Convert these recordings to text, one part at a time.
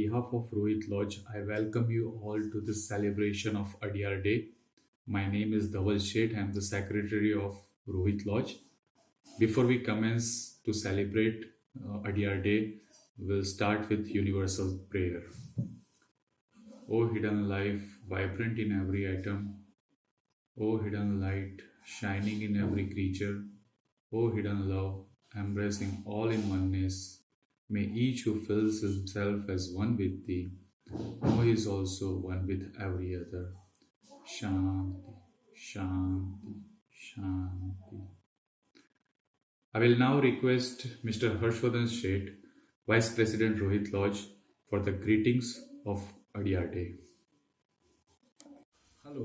behalf of Rohit Lodge, I welcome you all to this celebration of Adyar Day. My name is Dhaval. I am the secretary of Rohit Lodge. Before we commence to celebrate Adyar Day, we'll start with universal prayer. O hidden life, vibrant in every atom, O hidden light, shining in every creature, O hidden love, embracing all in oneness, may each who feels himself as one with thee know he is also one with every other. Shanti, Shanti, Shanti. I will now request Mr. Harshvardhan Seth, Vice President Rohit Lodge, for the greetings of Adyar Day. Hello,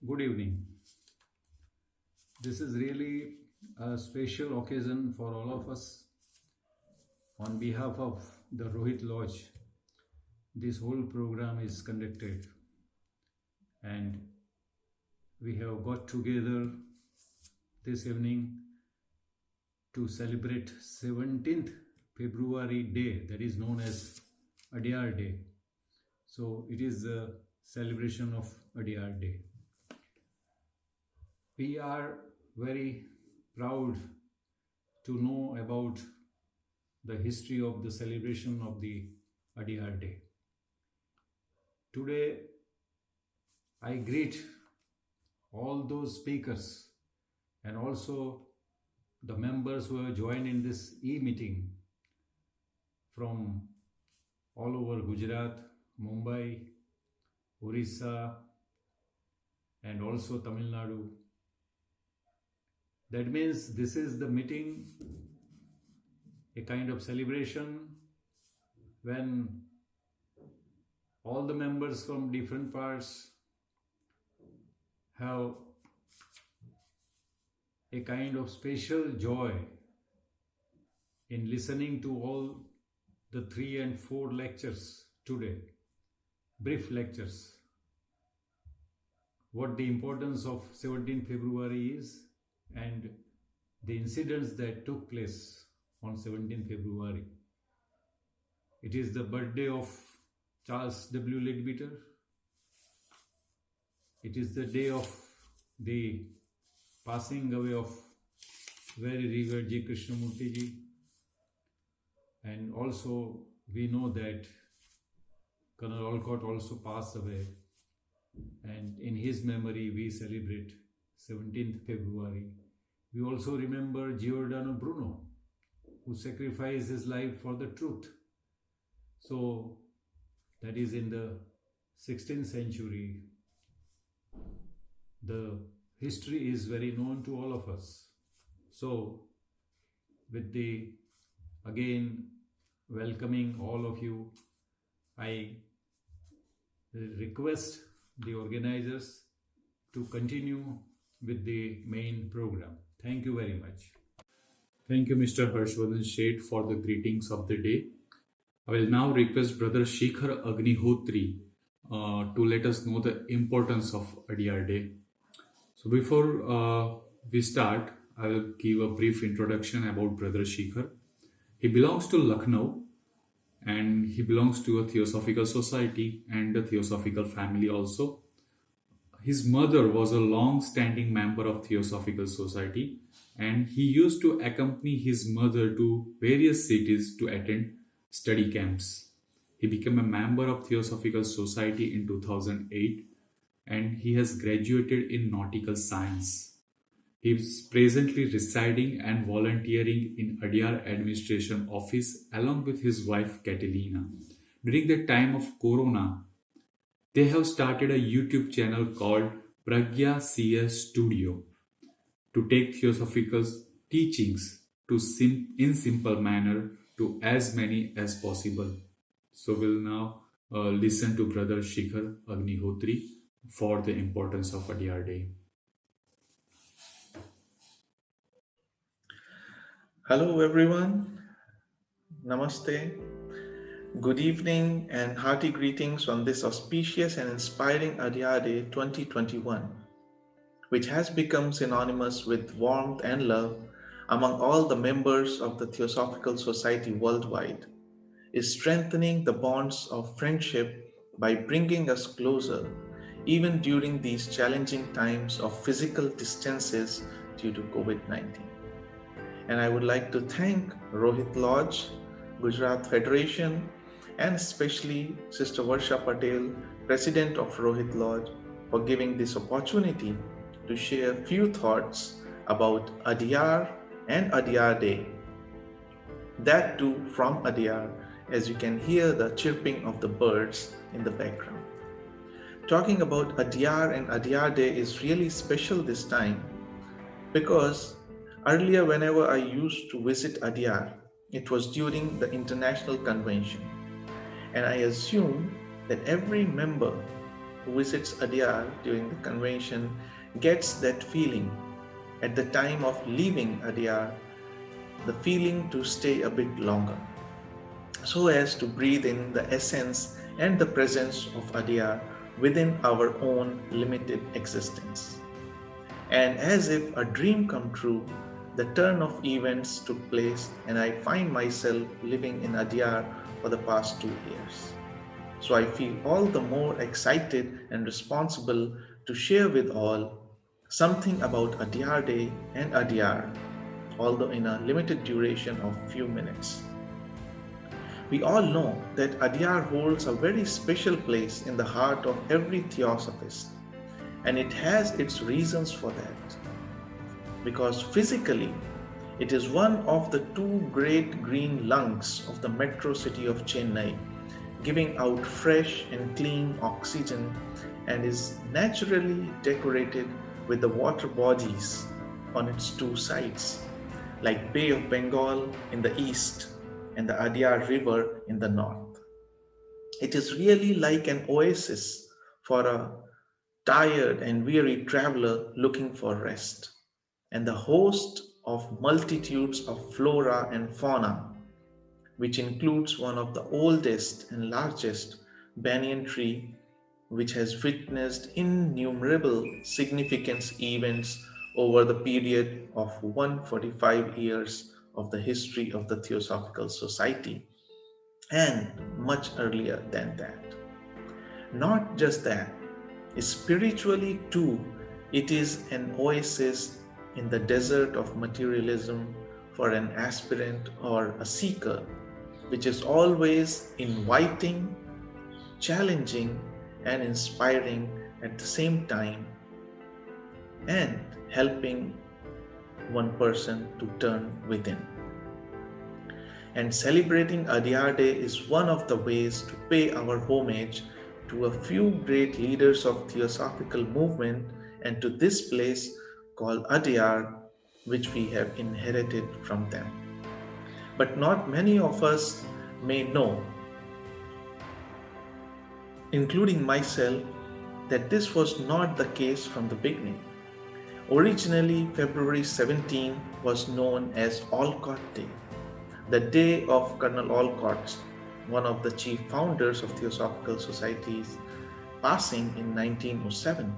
good evening. This is really a special occasion for all of us. On behalf of the Rohit Lodge, this whole program is conducted, and we have got together this evening to celebrate 17th February day, that is known as Adyar Day. So it is a celebration of Adyar Day. We are very proud to know about the history of the celebration of the Adyar Day. Today, I greet all those speakers and also the members who have joined in this e-meeting from all over Gujarat, Mumbai, Orissa, and also Tamil Nadu. That means this is the meeting, a kind of celebration when all the members from different parts have a kind of special joy in listening to all the 3 and 4 lectures today, brief lectures. What the importance of 17th February is and the incidents that took place on 17th February. It is the birthday of Charles W. Leadbeater. It is the day of the passing away of very revered J.Krishnamurti ji. And also we know that Col.Olcott also passed away, and in his memory we celebrate 17th February. We also remember Giordano Bruno, who sacrificed his life for the truth. So that is in the 16th century. The history is very known to all of us. So with the again welcoming all of you, I request the organizers to continue with the main program. Thank you very much. Thank you, Mr. Harshvardhan Seth, for the greetings of the day. I will now request Brother Shikhar Agnihotri to let us know the importance of Adyar Day. So before we start, I will give a brief introduction about Brother Shikhar. He belongs to Lucknow and he belongs to a Theosophical Society and a Theosophical family also. His mother was a long-standing member of Theosophical Society, and he used to accompany his mother to various cities to attend study camps. He became a member of Theosophical Society in 2008, and he has graduated in nautical science. He is presently residing and volunteering in Adyar administration office along with his wife Catalina. During the time of Corona, they have started a YouTube channel called PragyaCSstudio to take theosophical teachings in simple manner to as many as possible. So we'll now listen to Brother Shikhar Agnihotri for the importance of Adyar Day. Hello everyone, Namaste, good evening and hearty greetings on this auspicious and inspiring Adyar Day 2021, which has become synonymous with warmth and love among all the members of the Theosophical Society worldwide. is strengthening the bonds of friendship by bringing us closer, even during these challenging times of physical distances due to COVID 19. And I would like to thank Rohit Lodge, Gujarat Federation, and especially Sister Varsha Patel, President of Rohit Lodge, for giving this opportunity to share few thoughts about Adyar and Adyar Day. That too from Adyar, as you can hear the chirping of the birds in the background. Talking about Adyar and Adyar Day is really special this time because earlier, whenever I used to visit Adyar, it was during the international convention. And I assume that every member who visits Adyar during the convention gets that feeling at the time of leaving Adyar, the feeling to stay a bit longer, so as to breathe in the essence and the presence of Adyar within our own limited existence. And as if a dream come true, the turn of events took place and I find myself living in Adyar for the past 2 years. So I feel all the more excited and responsible to share with all something about Adyar Day and Adyar, although in a limited duration of few minutes. We all know that Adyar holds a very special place in the heart of every theosophist, and it has its reasons for that. Because physically, it is one of the two great green lungs of the metro city of Chennai, giving out fresh and clean oxygen, and is naturally decorated with the water bodies on its two sides, like Bay of Bengal in the east and the Adyar River in the north. It is really like an oasis for a tired and weary traveler looking for rest, and the host of multitudes of flora and fauna, which includes one of the oldest and largest banyan tree, which has witnessed innumerable significant events over the period of 145 years of the history of the Theosophical Society, and much earlier than that. Not just that, spiritually too, it is an oasis in the desert of materialism for an aspirant or a seeker, which is always inviting, challenging, and inspiring at the same time, and helping one person to turn within. And celebrating Adyar Day is one of the ways to pay our homage to a few great leaders of theosophical movement and to this place called Adyar, which we have inherited from them. But not many of us may know, including myself, that this was not the case from the beginning. Originally, February 17 was known as Olcott Day, the day of Col.Olcott, one of the chief founders of Theosophical Societies, passing in 1907.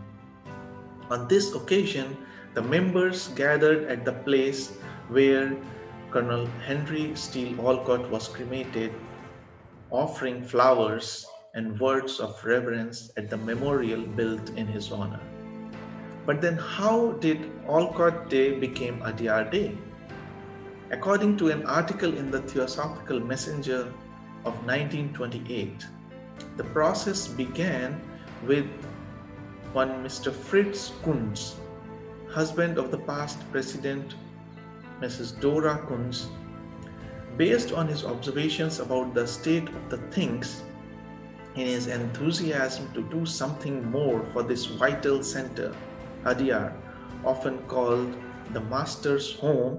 On this occasion, the members gathered at the place where Colonel Henry Steele Olcott was cremated, offering flowers and words of reverence at the memorial built in his honor. But then how did Olcott Day become Adyar Day? According to an article in the Theosophical Messenger of 1928, the process began with one Mr. Fritz Kunz, husband of the past president Mrs. Dora Kunz. Based on his observations about the state of the things, in his enthusiasm to do something more for this vital center, Adyar, often called the Master's Home,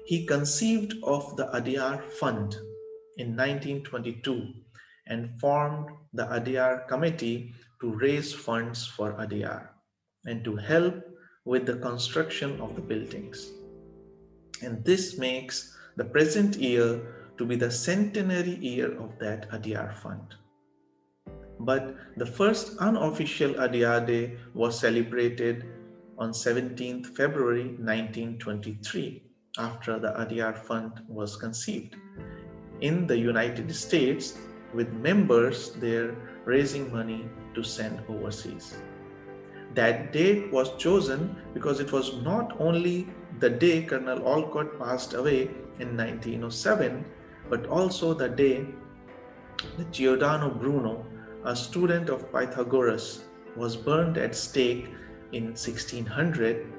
he conceived of the Adyar Fund in 1922 and formed the Adyar Committee to raise funds for Adyar and to help with the construction of the buildings. And this makes the present year to be the centenary year of that Adyar Fund. But the first unofficial Adyar Day was celebrated on 17th February 1923 after the Adyar Fund was conceived. in the United States, with members there raising money to send overseas. That date was chosen because it was not only the day Col.Olcott passed away in 1907, but also the day that Giordano Bruno, a student of Pythagoras, was burned at stake in 1600,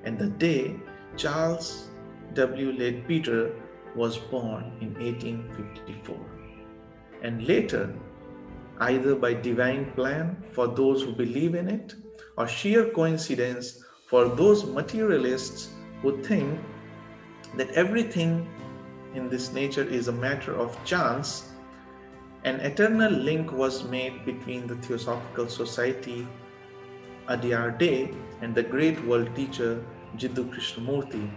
and the day Charles W. Leadbeater was born in 1854. And later, either by divine plan for those who believe in it, or sheer coincidence for those materialists who think that everything in this nature is a matter of chance, an eternal link was made between the Theosophical Society Adyar Day and the great world teacher J.Krishnamurti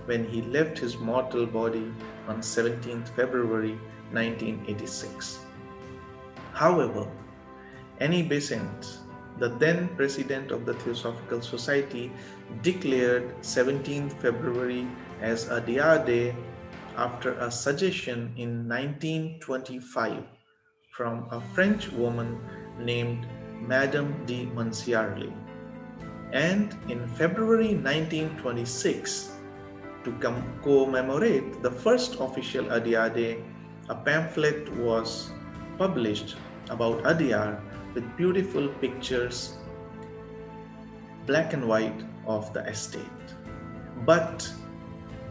when he left his mortal body on 17th February 1986. However, Annie Besant, the then president of the Theosophical Society, declared 17th February as Adyar Day after a suggestion in 1925 from a French woman named Madame de Monsierle. And in February 1926, to commemorate the first official Adyar Day, a pamphlet was published about Adyar with beautiful pictures, black and white, of the estate. But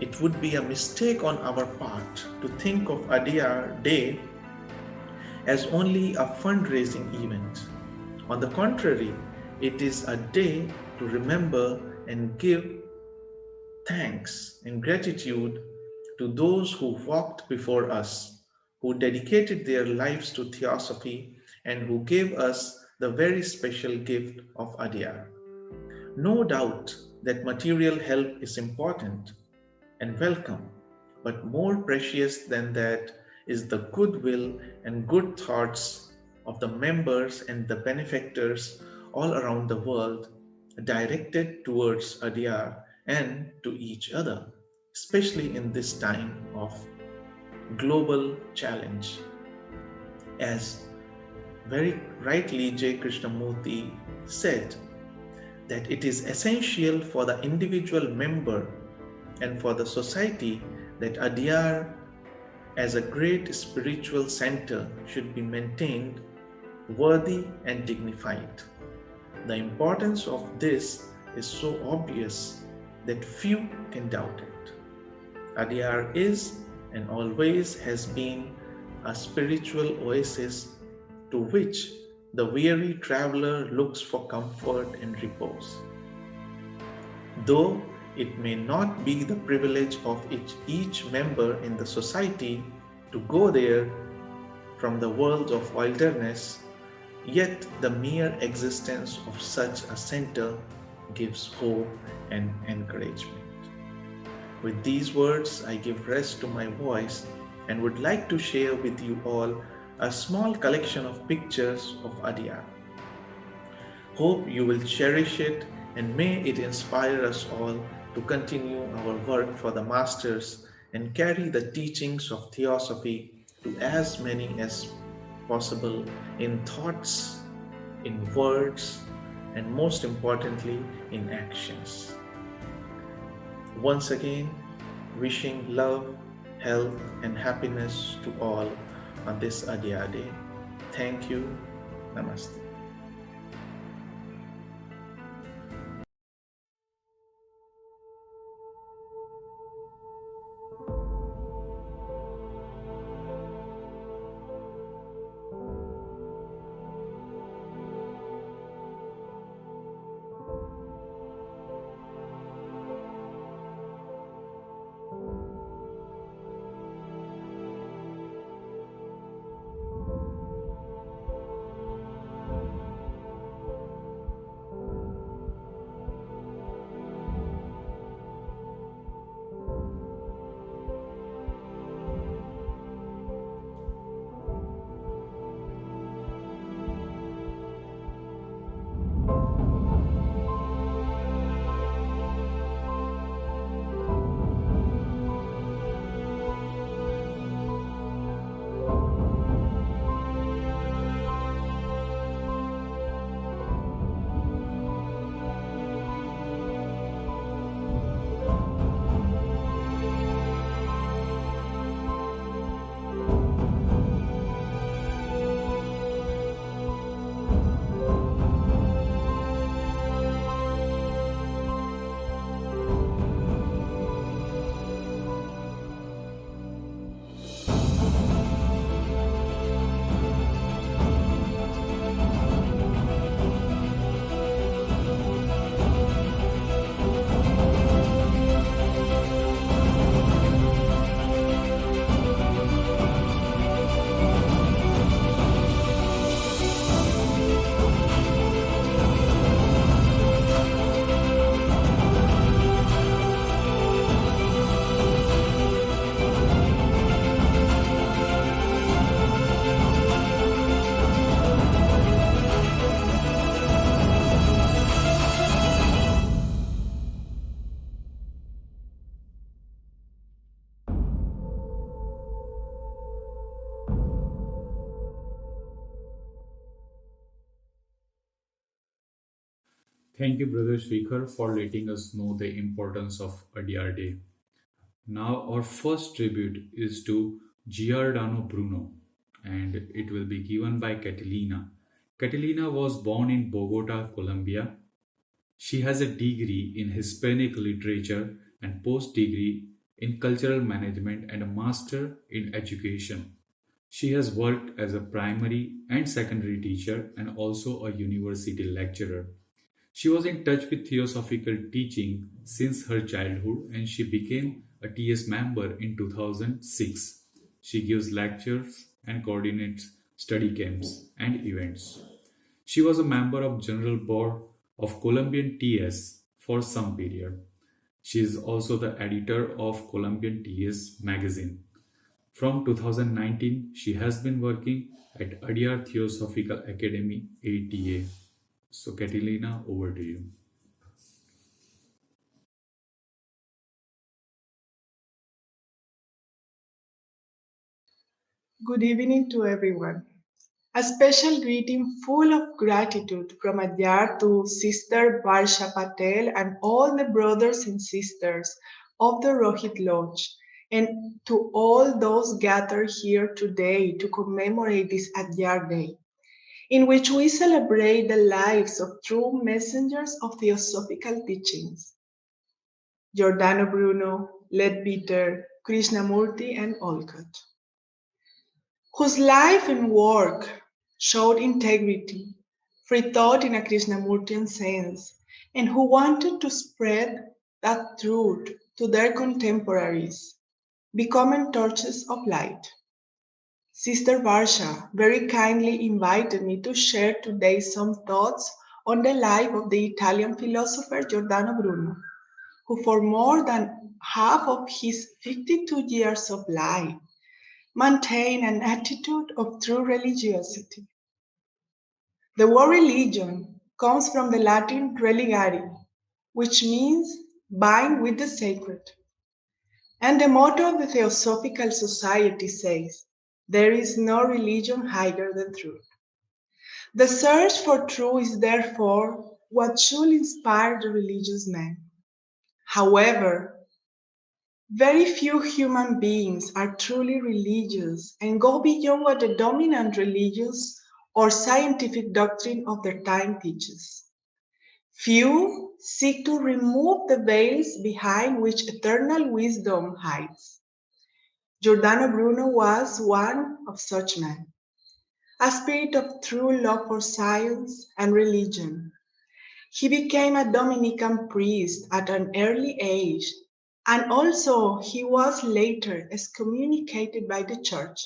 it would be a mistake on our part to think of Adyar Day as only a fundraising event. On the contrary, it is a day to remember and give thanks and gratitude to those who walked before us, who dedicated their lives to theosophy, and who gave us the very special gift of Adyar. No doubt that material help is important and welcome, but more precious than that is the goodwill and good thoughts of the members and the benefactors all around the world directed towards Adyar and to each other, especially in this time of global challenge. As very rightly J. Krishnamurti said, that it is essential for the individual member and for the society that Adyar as a great spiritual center should be maintained worthy and dignified. The importance of this is so obvious that few can doubt it. Adyar is and always has been a spiritual oasis to which the weary traveler looks for comfort and repose. Though it may not be the privilege of each member in the society to go there from the world of wilderness, yet the mere existence of such a center gives hope and encouragement. With these words, I give rest to my voice and would like to share with you all a small collection of pictures of Adyar. Hope you will cherish it and may it inspire us all to continue our work for the masters and carry the teachings of theosophy to as many as possible in thoughts, in words, and most importantly in actions. Once again, wishing love, health, and happiness to all on this Adyar Day. Thank you. Namaste. Thank you, Brother Shikhar, for letting us know the importance of Adyar Day. Now, our first tribute is to Giordano Bruno, and it will be given by Catalina. Catalina was born in Bogota, Colombia. She has a degree in Hispanic literature and post degree in cultural management and a master in education. She has worked as a primary and secondary teacher and also a university lecturer. She was in touch with theosophical teaching since her childhood and she became a TS member in 2006. She gives lectures and coordinates study camps and events. She was a member of General Board of Colombian TS for some period. She is also the editor of Colombian TS magazine. From 2019, she has been working at Adyar Theosophical Academy ATA. So, Catalina, over to you. Good evening to everyone. A special greeting full of gratitude from Adyar to Sister Varsha Patel and all the brothers and sisters of the Rohit Lodge, and to all those gathered here today to commemorate this Adyar Day, in which we celebrate the lives of true messengers of theosophical teachings, Giordano Bruno, Ledbetter, Krishnamurti, and Olcott, whose life and work showed integrity, free thought in a Krishnamurtian sense, and who wanted to spread that truth to their contemporaries, becoming torches of light. Sister Varsha very kindly invited me to share today some thoughts on the life of the Italian philosopher Giordano Bruno, who for more than half of his 52 years of life maintain an attitude of true religiosity. The word religion comes from the Latin religare, which means bind with the sacred. And the motto of the Theosophical Society says, there is no religion higher than truth. The search for truth is therefore what should inspire the religious man. However, very few human beings are truly religious and go beyond what the dominant religious or scientific doctrine of their time teaches. Few seek to remove the veils behind which eternal wisdom hides. Giordano Bruno was one of such men, a spirit of true love for science and religion. He became a Dominican priest at an early age, and also he was later excommunicated by the church.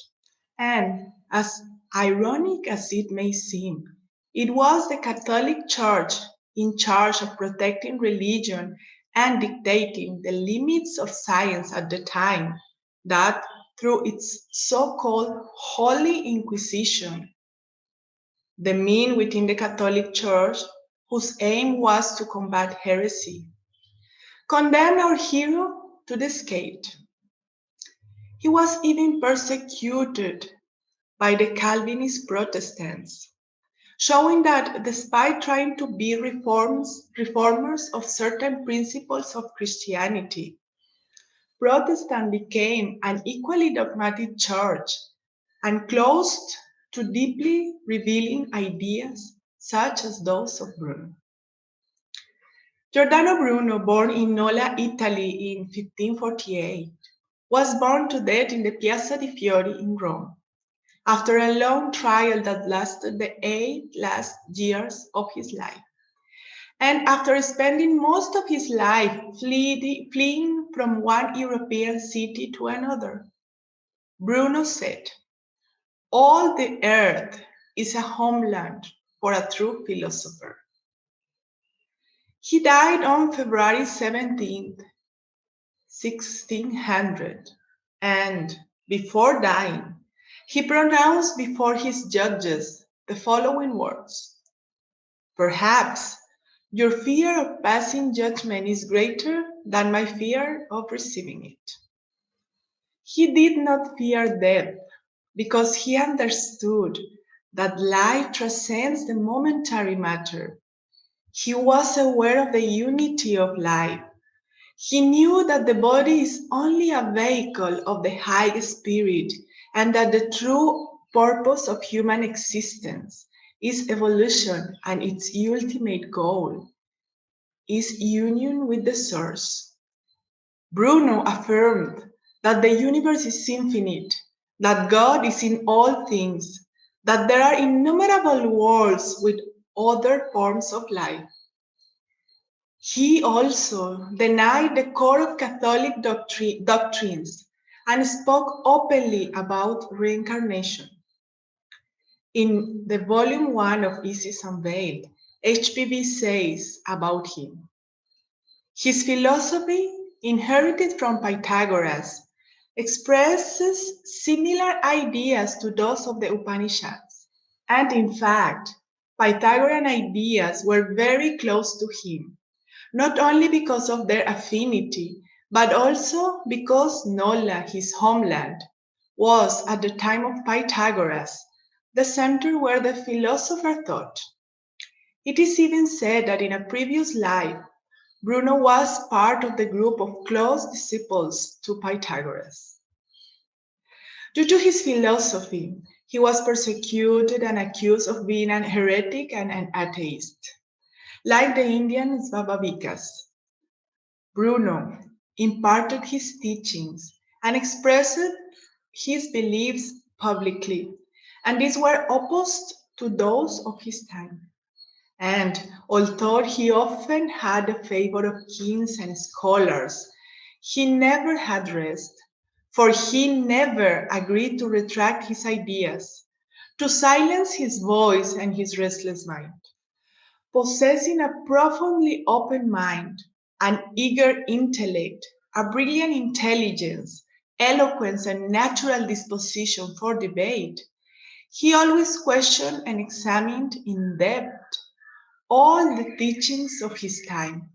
And as ironic as it may seem, it was the Catholic Church in charge of protecting religion and dictating the limits of science at the time that, through its so-called Holy Inquisition, the mean within the Catholic Church, whose aim was to combat heresy, condemned our hero to the scale. He was even persecuted by the Calvinist Protestants, showing that despite trying to be reformers of certain principles of Christianity, Protestant became an equally dogmatic church and closed to deeply revealing ideas such as those of Bruno. Giordano Bruno, born in Nola, Italy in 1548, was burned to death in the Piazza di Fiori in Rome after a long trial that lasted the 8 last years of his life. And after spending most of his life fleeing from one European city to another, Bruno said, all the earth is a homeland for a true philosopher. He died on February 17th, 1600, and before dying, he pronounced before his judges the following words: perhaps your fear of passing judgment is greater than my fear of receiving it. He did not fear death because he understood that life transcends the momentary matter, He was aware of the unity of life. He knew that the body is only a vehicle of the high spirit and that the true purpose of human existence is evolution and its ultimate goal is union with the source. Bruno affirmed that the universe is infinite, that God is in all things, that there are innumerable worlds with other forms of life. He also denied the core of Catholic doctrines and spoke openly about reincarnation. In the volume 1 of Isis Unveiled, HPV says about him, his philosophy, inherited from Pythagoras, expresses similar ideas to those of the Upanishads. And in fact, Pythagorean ideas were very close to him, not only because of their affinity, but also because Nola, his homeland, was at the time of Pythagoras the center where the philosopher thought. It is even said that in a previous life, Bruno was part of the group of close disciples to Pythagoras. Due to his philosophy, he was persecuted and accused of being an heretic and an atheist. Like the Indian Svabhavikas, Bruno imparted his teachings and expressed his beliefs publicly, and these were opposed to those of his time. And although he often had the favor of kings and scholars, he never had rest, for he never agreed to retract his ideas, to silence his voice and his restless mind. Possessing a profoundly open mind, an eager intellect, a brilliant intelligence, eloquence, and natural disposition for debate, he always questioned and examined in depth all the teachings of his time,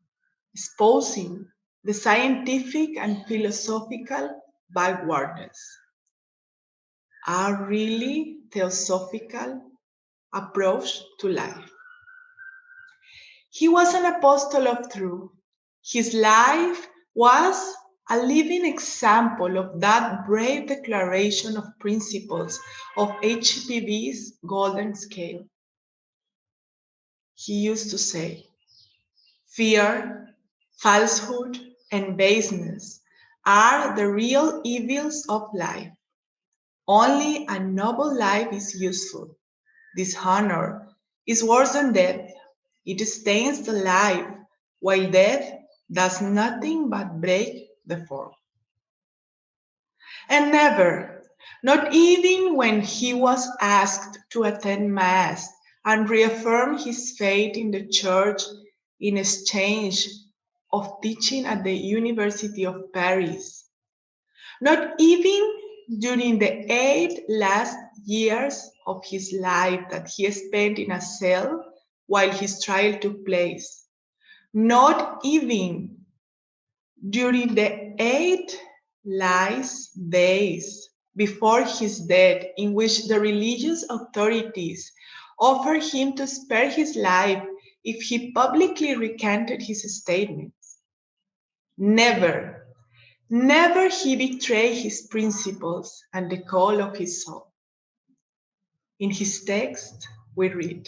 espousing the scientific and philosophical backwardness. A really theosophical approach to life. He was an apostle of truth. His life was a living example of that brave declaration of principles of HPV's golden scale. He used to say, fear, falsehood, and baseness are the real evils of life. Only a noble life is useful. Dishonor is worse than death. It stains the life, while death does nothing but break the form. And never, not even when he was asked to attend Mass and reaffirm his faith in the Church in exchange of teaching at the University of Paris, not even during the 8 last years of his life that he spent in a cell while his trial took place, not even during the 8 last days before his death, in which the religious authorities offered him to spare his life if he publicly recanted his statements. Never, never he betrayed his principles and the call of his soul. In his text, we read,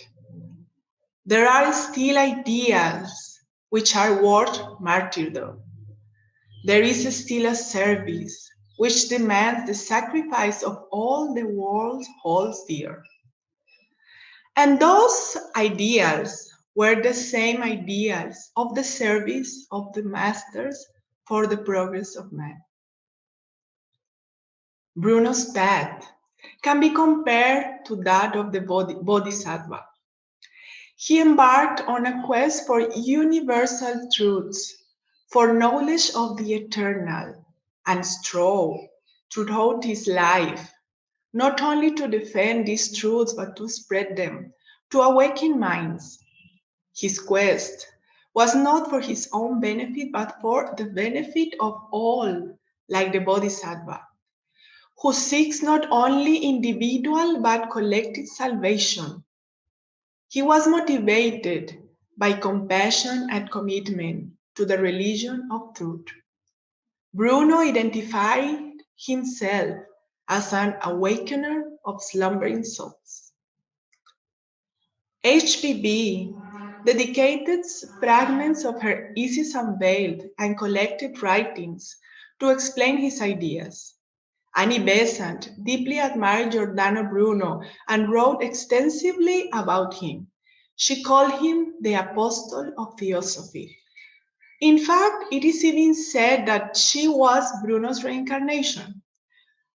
there are still ideas which are worth martyrdom. There is still a service which demands the sacrifice of all the world holds dear. And those ideals were the same ideals of the service of the masters for the progress of man. Bruno's path can be compared to that of the Bodhisattva. He embarked on a quest for universal truths, for knowledge of the eternal, and strove throughout his life, not only to defend these truths, but to spread them, to awaken minds. His quest was not for his own benefit, but for the benefit of all, like the Bodhisattva, who seeks not only individual but collective salvation. He was motivated by compassion and commitment to the religion of truth. Bruno identified himself as an awakener of slumbering souls. HPB dedicated fragments of her Isis unveiled and collected writings to explain his ideas. Annie Besant deeply admired Giordano Bruno and wrote extensively about him. She called him the apostle of theosophy. In fact, it is even said that she was Bruno's reincarnation.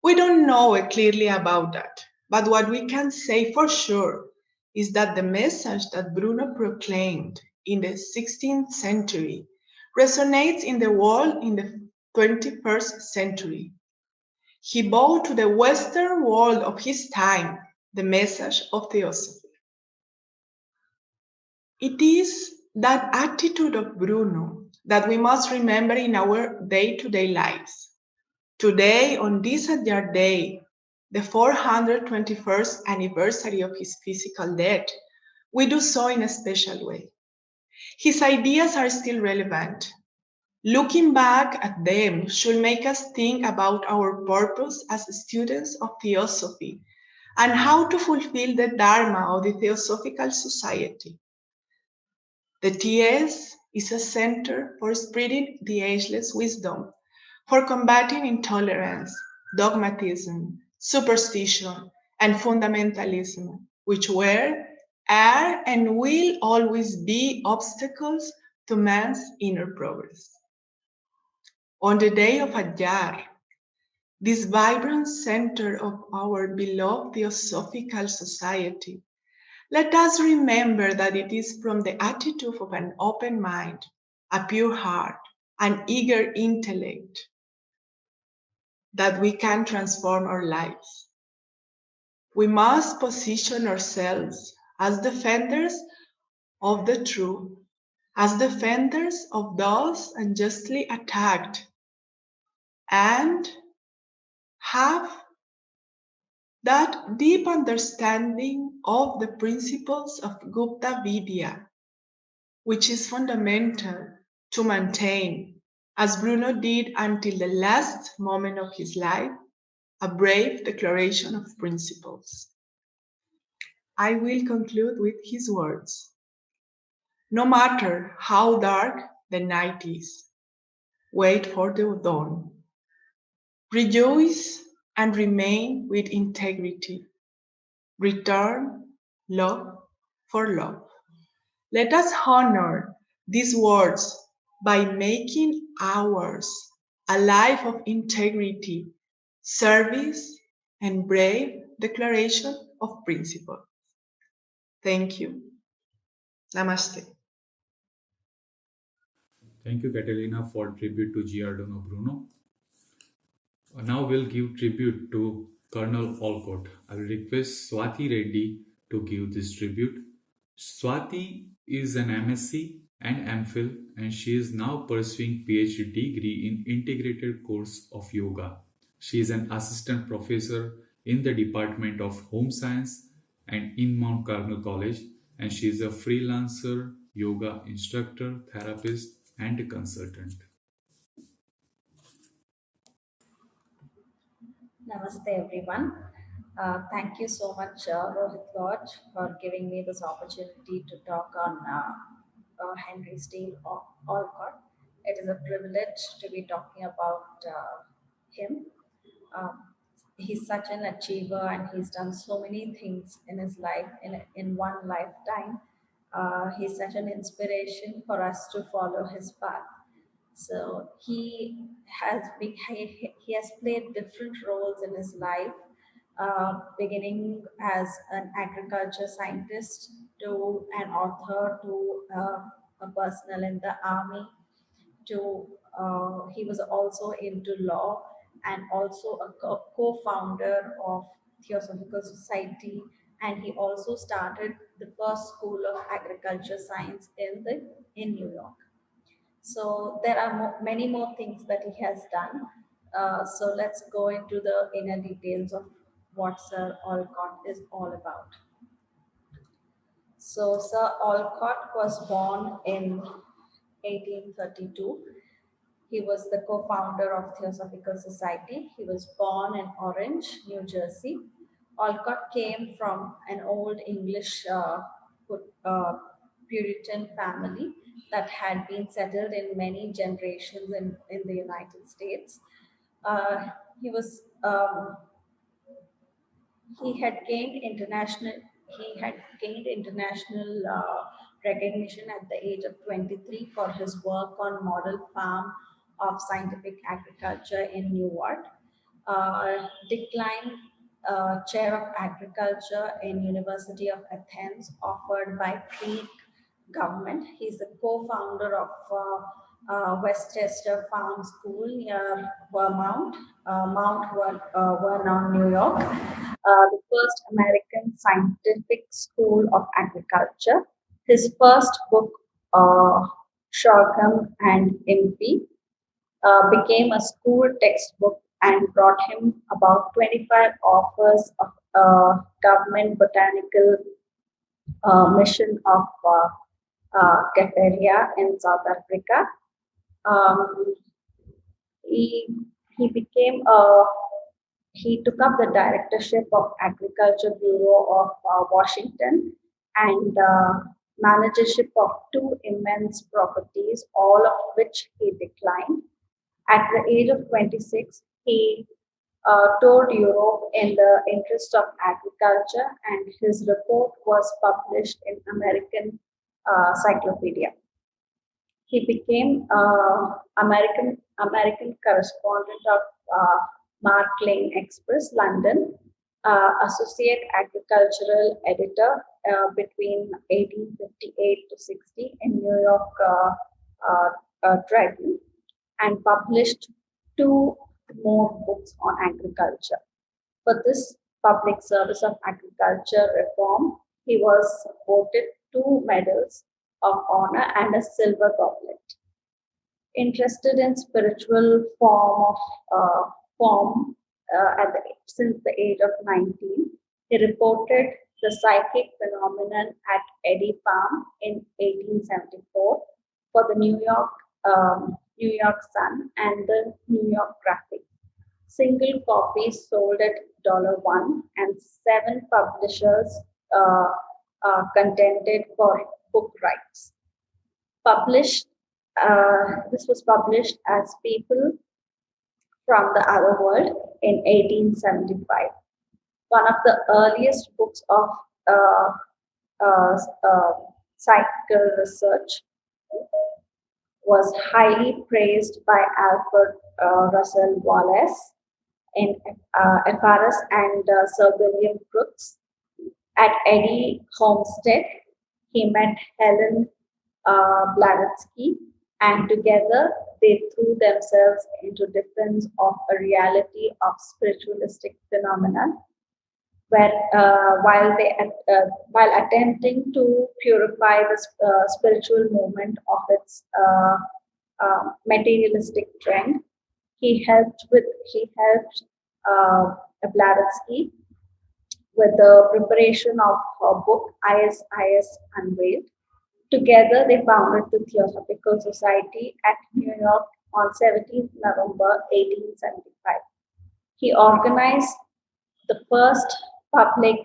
We don't know clearly about that, but what we can say for sure is that the message that Bruno proclaimed in the 16th century resonates in the world in the 21st century. He brought to the Western world of his time the message of theosophy. It is that attitude of Bruno that we must remember in our day-to-day lives. Today, on this Adyar day, the 421st anniversary of his physical death, we do so in a special way. His ideas are still relevant. Looking back at them should make us think about our purpose as students of theosophy and how to fulfill the Dharma of the Theosophical Society. The TS is a center for spreading the ageless wisdom, for combating intolerance, dogmatism, superstition, and fundamentalism, which were, are, and will always be obstacles to man's inner progress. On the day of Adyar, this vibrant center of our beloved Theosophical Society, let us remember that it is from the attitude of an open mind, a pure heart, an eager intellect that we can transform our lives. We must position ourselves as defenders of the truth, as defenders of those unjustly attacked, and have that deep understanding of the principles of Gupta Vidya, which is fundamental to maintain, as Bruno did until the last moment of his life, a brave declaration of principles. I will conclude with his words. No matter how dark the night is, wait for the dawn. Rejoice and remain with integrity. Return love for love. Let us honor these words by making ours a life of integrity, service, and brave declaration of principle. Thank you. Namaste. Thank you, Catalina, for tribute to Giordano Bruno. Now we'll give tribute to Col.Olcott. I will request Swathi Reddy to give this tribute. Swathi is an MSc and MPhil, and she is now pursuing PhD degree in integrated course of yoga. She is an assistant professor in the Department of Home Science and in Mount Carmel College, and she is a freelancer, yoga instructor, therapist, and consultant. Namaste, everyone. Thank you so much, Rohit Lodge, for giving me this opportunity to talk on Henry Steele Olcott. It is a privilege to be talking about him. Um, he's such an achiever, and he's done so many things in his life in one lifetime. He's such an inspiration for us to follow his path. So he has played different roles in his life, beginning as an agriculture scientist to an author to a personnel in the army to he was also into law and also a co-founder of Theosophical Society, and he also started the first school of agriculture science in New York. So there are many more things that he has done. So let's go into the inner details of what Sir Olcott is all about. So Sir Olcott was born in 1832. He was the co-founder of Theosophical Society. He was born in Orange, New Jersey. Olcott came from an old English Puritan family that had been settled in many generations in the United States. Uh, he was he had gained international he had gained international recognition at the age of 23 for his work on model farm of scientific agriculture in Newark. Declined chair of agriculture in University of Athens offered by Greek government. He's the co-founder of Westchester Farm School near Vernon, New York, the first American scientific school of agriculture. His first book, Sorghum and Impy, became a school textbook and brought him about 25 offers of government botanical mission of Catalina in South Africa. Um, he he became a he took up the directorship of Agriculture Bureau of Washington and managership of two immense properties, all of which he declined. At the age of 26, he toured Europe in the interest of agriculture, and his report was published in American Cyclopedia. He became American correspondent of Mark Lane Express, London, associate agricultural editor between 1858 to 60 in New York Tribune, and published two more books on agriculture. For this public service of agriculture reform, he was awarded two medals of honor and a silver goblet. Interested in spiritual form since the age of 19, he reported the psychic phenomenon at Eddy Farm in 1874 for the New York Sun and the New York Graphic. Single copies sold at $1, and 7 publishers contended for book rights. This was published as People from the Other World in 1875. One of the earliest books of uh, psychical research was highly praised by Alfred Russel Wallace in FRS and Sir William Crookes. At Eddy Homestead, he met Helen Blavatsky, and together they threw themselves into defense of a reality of spiritualistic phenomena, where while attempting to purify the spiritual movement of its materialistic trend, he helped Blavatsky with the preparation of her book IS Unveiled. Together, they founded the Theosophical Society at New York on 17th November 1875. He organized the first public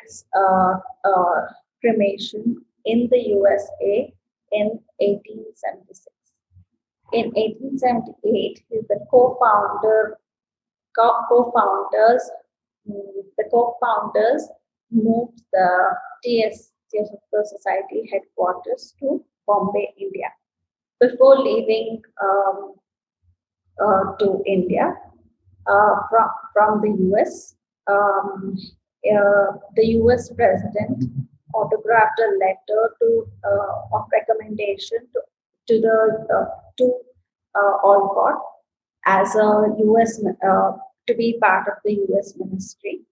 cremation in the USA in 1876. In 1878, he is the co-founders moved the Theosophical Society headquarters to Bombay, India. Before leaving to India from the US, the US president autographed a letter of recommendation to Olcott as a US to be part of the US ministry,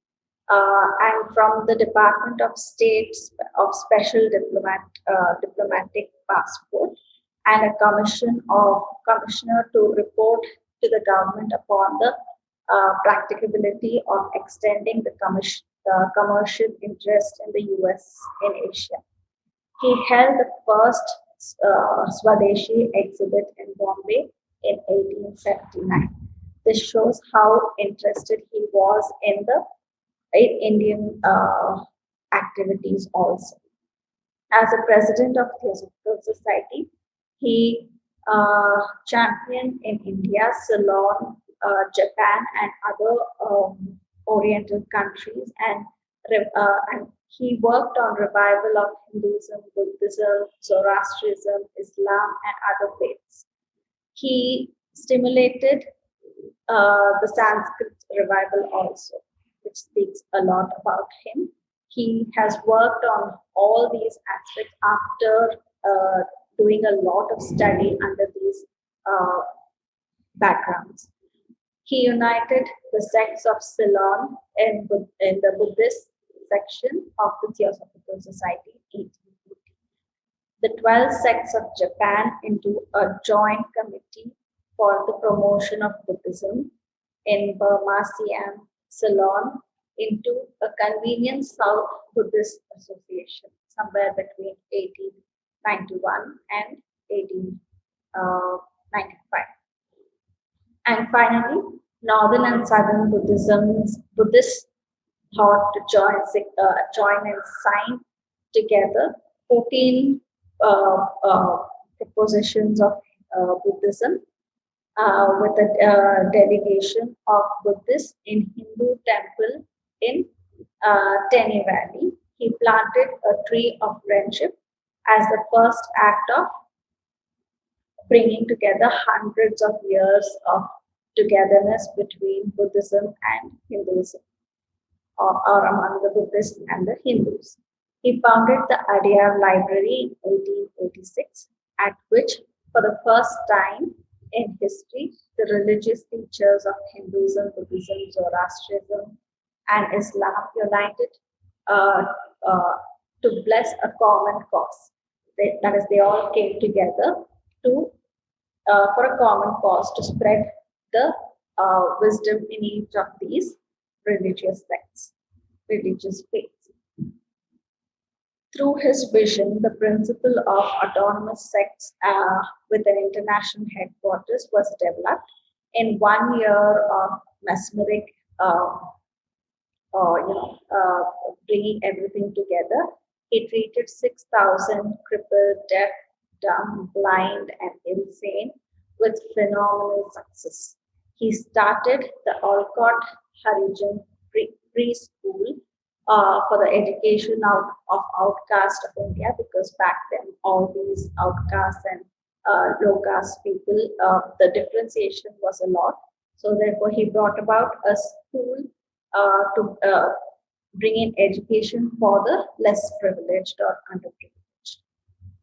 and from the Department of State of Special Diplomatic Passport, and a commissioner to report to the government upon the practicability of extending the commercial interest in the US in Asia. He held the first Swadeshi exhibit in Bombay in 1879. This shows how interested he was in the Indian activities also. As a president of Theosophical Society, he championed in India, Ceylon, Japan, and other Oriental countries, and he worked on revival of Hinduism, Buddhism, Zoroastrianism, Islam, and other faiths. He stimulated the Sanskrit revival also, which speaks a lot about him. He has worked on all these aspects after doing a lot of study under these uh, backgrounds. He united the sects of Ceylon in the Buddhist section of the Theosophical Society in 1840. The 12 sects of Japan into a joint committee for the promotion of Buddhism in Burma, Siam, Ceylon into a convenient South Buddhist Association somewhere between 1891 and 1895. And finally, Northern and Southern Buddhists thought to join and sign together 14 propositions of Buddhism with a delegation of Buddhists in Hindu temple in Teni Valley. He planted a tree of friendship as the first act of bringing together hundreds of years of togetherness between Buddhism and Hinduism, or among the Buddhists and the Hindus. He founded the Adyar Library in 1886, at which, for the first time in history, the religious teachers of Hinduism, Buddhism, Zoroastrianism, and Islam united uh, uh, to bless a common cause. That is, they all came together to for a common cause to spread the wisdom in each of these religious sects, religious faiths. Through his vision, the principle of autonomous sects with an international headquarters was developed. In 1 year of mesmeric, bringing everything together, he treated 6,000 crippled, deaf, dumb, blind, and insane with phenomenal success. He started the Olcott Harijan preschool for the education of outcasts of India, because back then all these outcasts and low caste people, the differentiation was a lot. So therefore, he brought about a school to bring in education for the less privileged or underprivileged.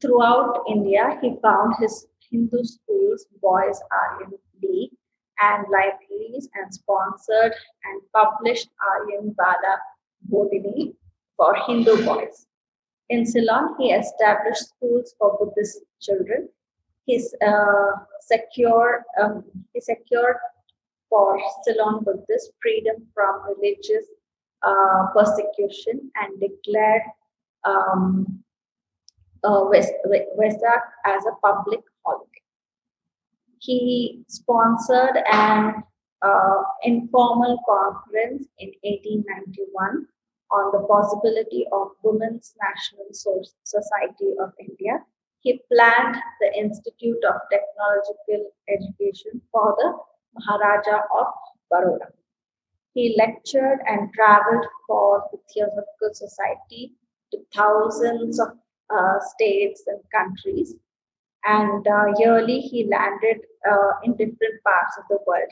Throughout India, he found his Hindu schools, Boys Aryan League, and libraries, and sponsored and published Aryan Bala Bodhini for Hindu boys. In Ceylon, he established schools for Buddhist children. His he secured for Ceylon Buddhists freedom from religious persecution and declared um, Vesak as a public holiday. He sponsored an informal conference in 1891 on the possibility of Women's National Society of India. He planned the Institute of Technological Education for the Maharaja of Baroda. He lectured and traveled for the Theosophical Society to thousands of states and countries, and yearly he landed in different parts of the world.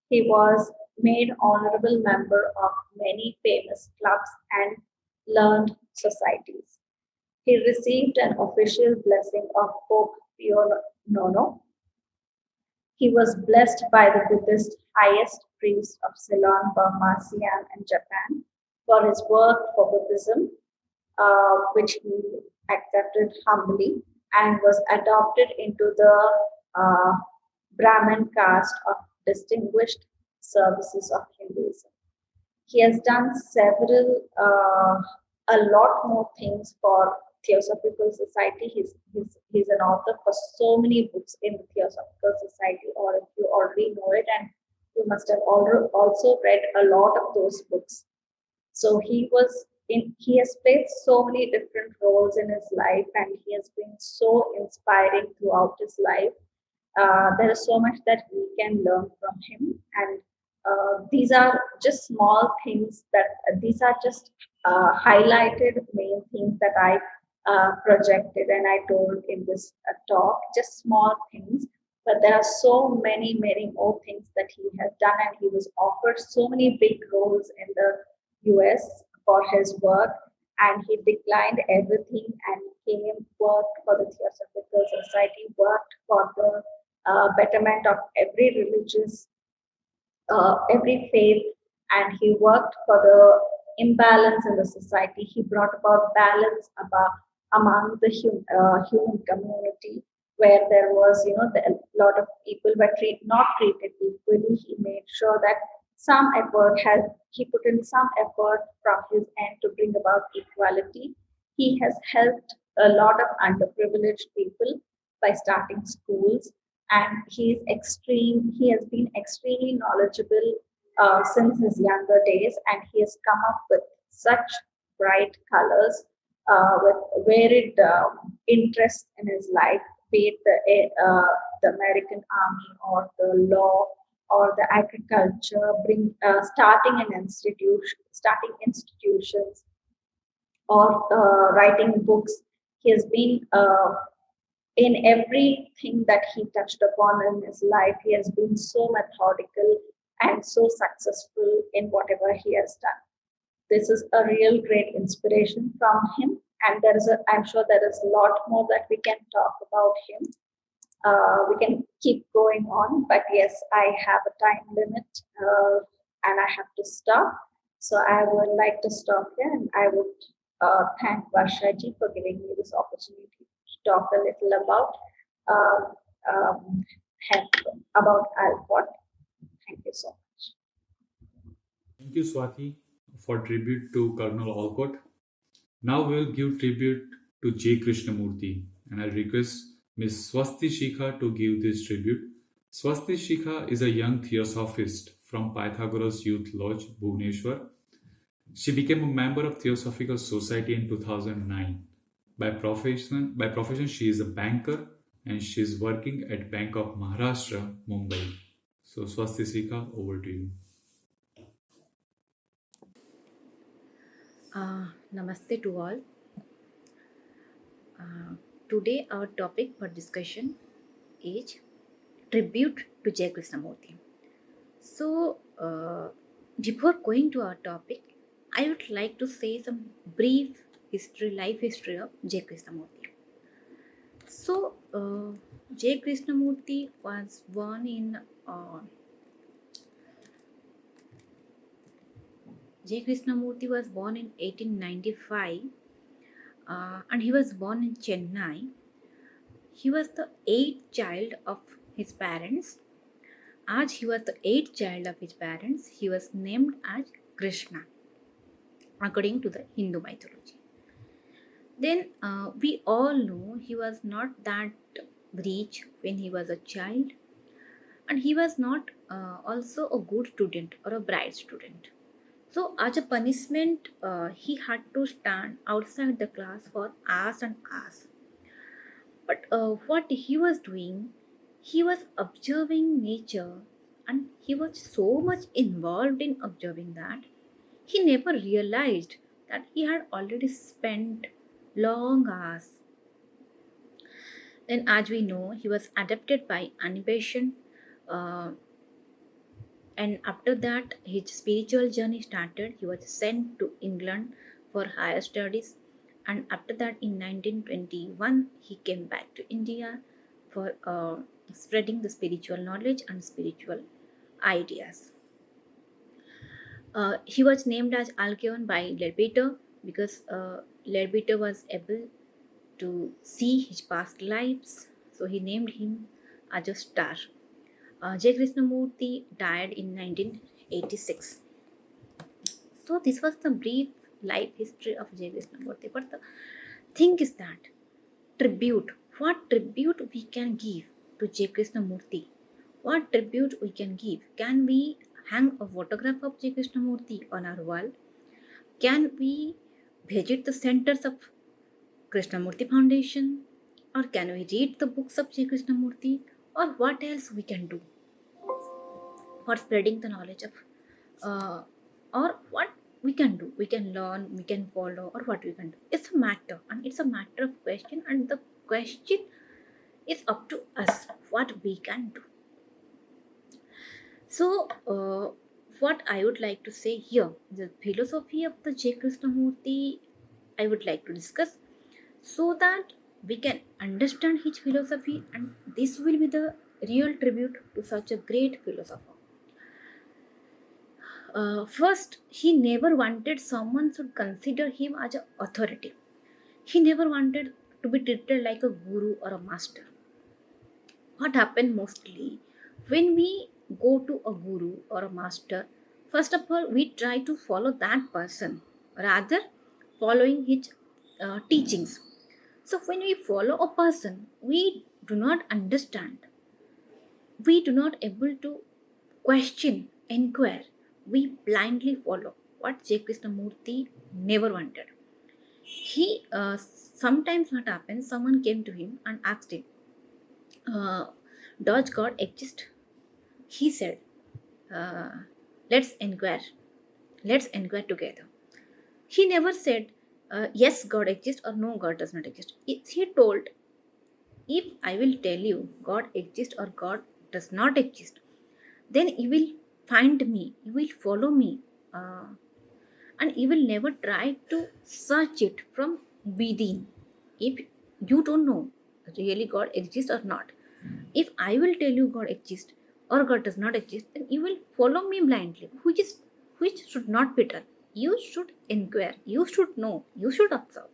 He was made honorable member of many famous clubs and learned societies. He received an official blessing of Pope Pio IX. He was blessed by the Buddhist highest priest of Ceylon, Burma, Siam, and Japan for his work for Buddhism, which he accepted humbly and was adopted into the Brahmin caste of distinguished services of Hinduism. He has done a lot more things for Theosophical Society. He's an author for so many books in the Theosophical Society, or if you already know it, and you must have also read a lot of those books. So he has played so many different roles in his life, and he has been so inspiring throughout his life. There is so much that we can learn from him, and these are just small things that these are just highlighted main things that I projected and I told in this talk, just small things. But there are so many more things that he has done, and he was offered so many big roles in the US for his work, and he declined everything and came, worked for the Theosophical Society, worked for the betterment of every religious, every faith, and he worked for the imbalance in the society. He brought about balance among the human community, where there was, a lot of people were not treated equally. He made sure that he put in some effort from his end to bring about equality. He has helped a lot of underprivileged people by starting schools, and he has been extremely knowledgeable since his younger days, and he has come up with such bright colors, with varied interests in his life, be it the American army or the law or the agriculture, starting institutions, or writing books. He has been in everything that he touched upon in his life. He has been so methodical and so successful in whatever he has done. This is a real great inspiration from him, and I'm sure there is a lot more that we can talk about him. We can keep going on, but yes, I have a time limit, and I have to stop. So I would like to stop here, and I would thank Varsha ji for giving me this opportunity to talk a little about um, um, about Alcott. Thank you so much. Thank you, Swathi, for tribute to Col.Olcott. Now we'll give tribute to J. Krishnamurti, and I request Ms. Swatisikha to give this tribute. Swatisikha is a young theosophist from Pythagoras Youth Lodge, Bhubaneswar. She became a member of Theosophical Society in 2009. By profession, she is a banker and she is working at Bank of Maharashtra, Mumbai. So, Swastisika, over to you. Namaste to all. Today our topic for discussion is tribute to J. Krishnamurti. So, before going to our topic, I would like to say some brief life history of J. Krishnamurti. So, J. Krishnamurti was born in J. Krishnamurti was born in 1895, and he was born in Chennai. He was the eighth child of his parents. As he was the eighth child of his parents, he was named as Krishna, according to the Hindu mythology. Then we all know he was not that rich when he was a child, and he was not also a good student or a bright student. So, as a punishment, he had to stand outside the class for hours and hours. But what he was doing, he was observing nature, and he was so much involved in observing that he never realized that he had already spent long hours. Then, as we know, he was adopted by animation, uh, and after that, his spiritual journey started. He was sent to England for higher studies, and after that, in 1921, he came back to India for spreading the spiritual knowledge and spiritual ideas. He was named as Alkeon by Leadbeater because Leadbeater was able to see his past lives, so he named him as a star. J. Krishnamurti died in 1986. So this was the brief life history of J. Krishnamurti. But thing is that tribute. What tribute we can give to J. Krishnamurti? What tribute we can give? Can we hang a photograph of J. Krishnamurti on our wall? Can we visit the centers of Krishnamurti Foundation? Or can we read the books of J. Krishnamurti? Or what else we can do for spreading the knowledge of, or what we can do? We can learn, we can follow, or what we can do. It's a matter, and it's a matter of question, and the question is up to us what we can do. So, what I would like to say here, the philosophy of the J. Krishnamurti, I would like to discuss so that we can understand his philosophy, and this will be the real tribute to such a great philosopher. First, he never wanted someone should consider him as an authority. He never wanted to be treated like a guru or a master. What happened mostly when we go to a guru or a master, first of all, we try to follow that person rather following his teachings. So when we follow a person, we do not understand, we do not able to question, inquire, we blindly follow what J. Krishnamurti never wanted. He sometimes what happens, someone came to him and asked him, uh, does God exist? He said, uh, let's inquire, let's inquire together. He never said, yes, God exists, or no, God does not exist. He told, if I will tell you God exists or God does not exist, then you will find me, you will follow me, uh, and you will never try to search it from within. If you don't know really God exists or not, if I will tell you God exists or God does not exist, then you will follow me blindly, which should not be done. You should inquire, you should know, you should observe,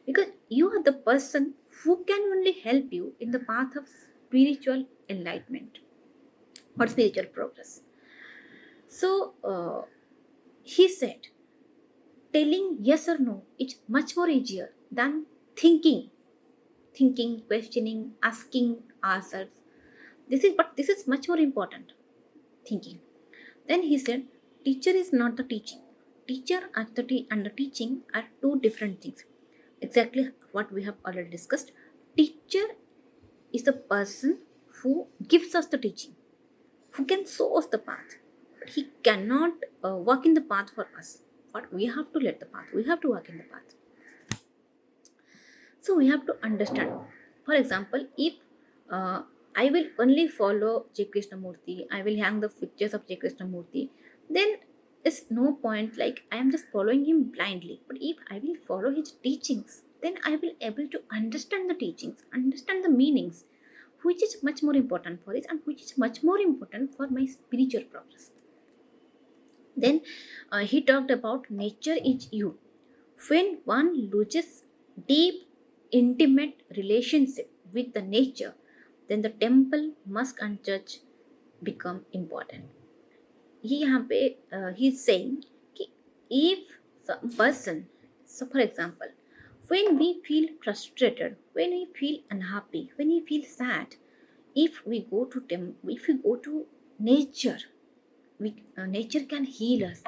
because you are the person who can only help you in the path of spiritual enlightenment or spiritual progress. So he said, telling yes or no is much more easier than thinking, questioning, asking ourselves. This is much more important. Thinking. Then he said, teacher is not the teaching. Teacher and the teaching are two different things. Exactly what we have already discussed. Teacher is the person who gives us the teaching, who can show us the path. But he cannot walk in the path for us. But we have to let the path. We have to walk in the path. So we have to understand. For example, if uh, I will only follow J. Krishnamurti, I will hang the pictures of J. Krishnamurti, then it's no point, like I am just following him blindly. But if I will follow his teachings, then I will able to understand the teachings, understand the meanings, which is much more important for it, and which is much more important for my spiritual progress. Then he talked about nature is you. When one loses deep, intimate relationship with the nature, then the temple, mosque and church become important. ये यहाँ पे he is saying कि if some person, so for example, when we feel frustrated, when we feel unhappy, when we feel sad, if we go to if we go to nature, nature can heal us.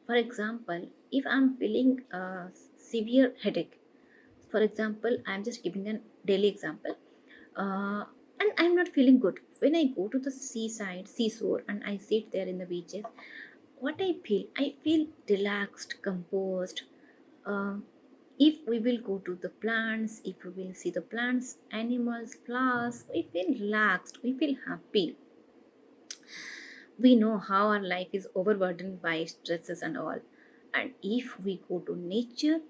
For example, if I'm feeling a severe headache, for example, I'm just giving a daily example, uh, and I'm not feeling good. When I go to the seaside, seashore, and I sit there in the beaches, what I feel relaxed, composed. Uh, if we will go to the plants, if we will see the plants, animals, flowers, we feel relaxed, we feel happy. We know how our life is overburdened by stresses and all. And if we go to nature,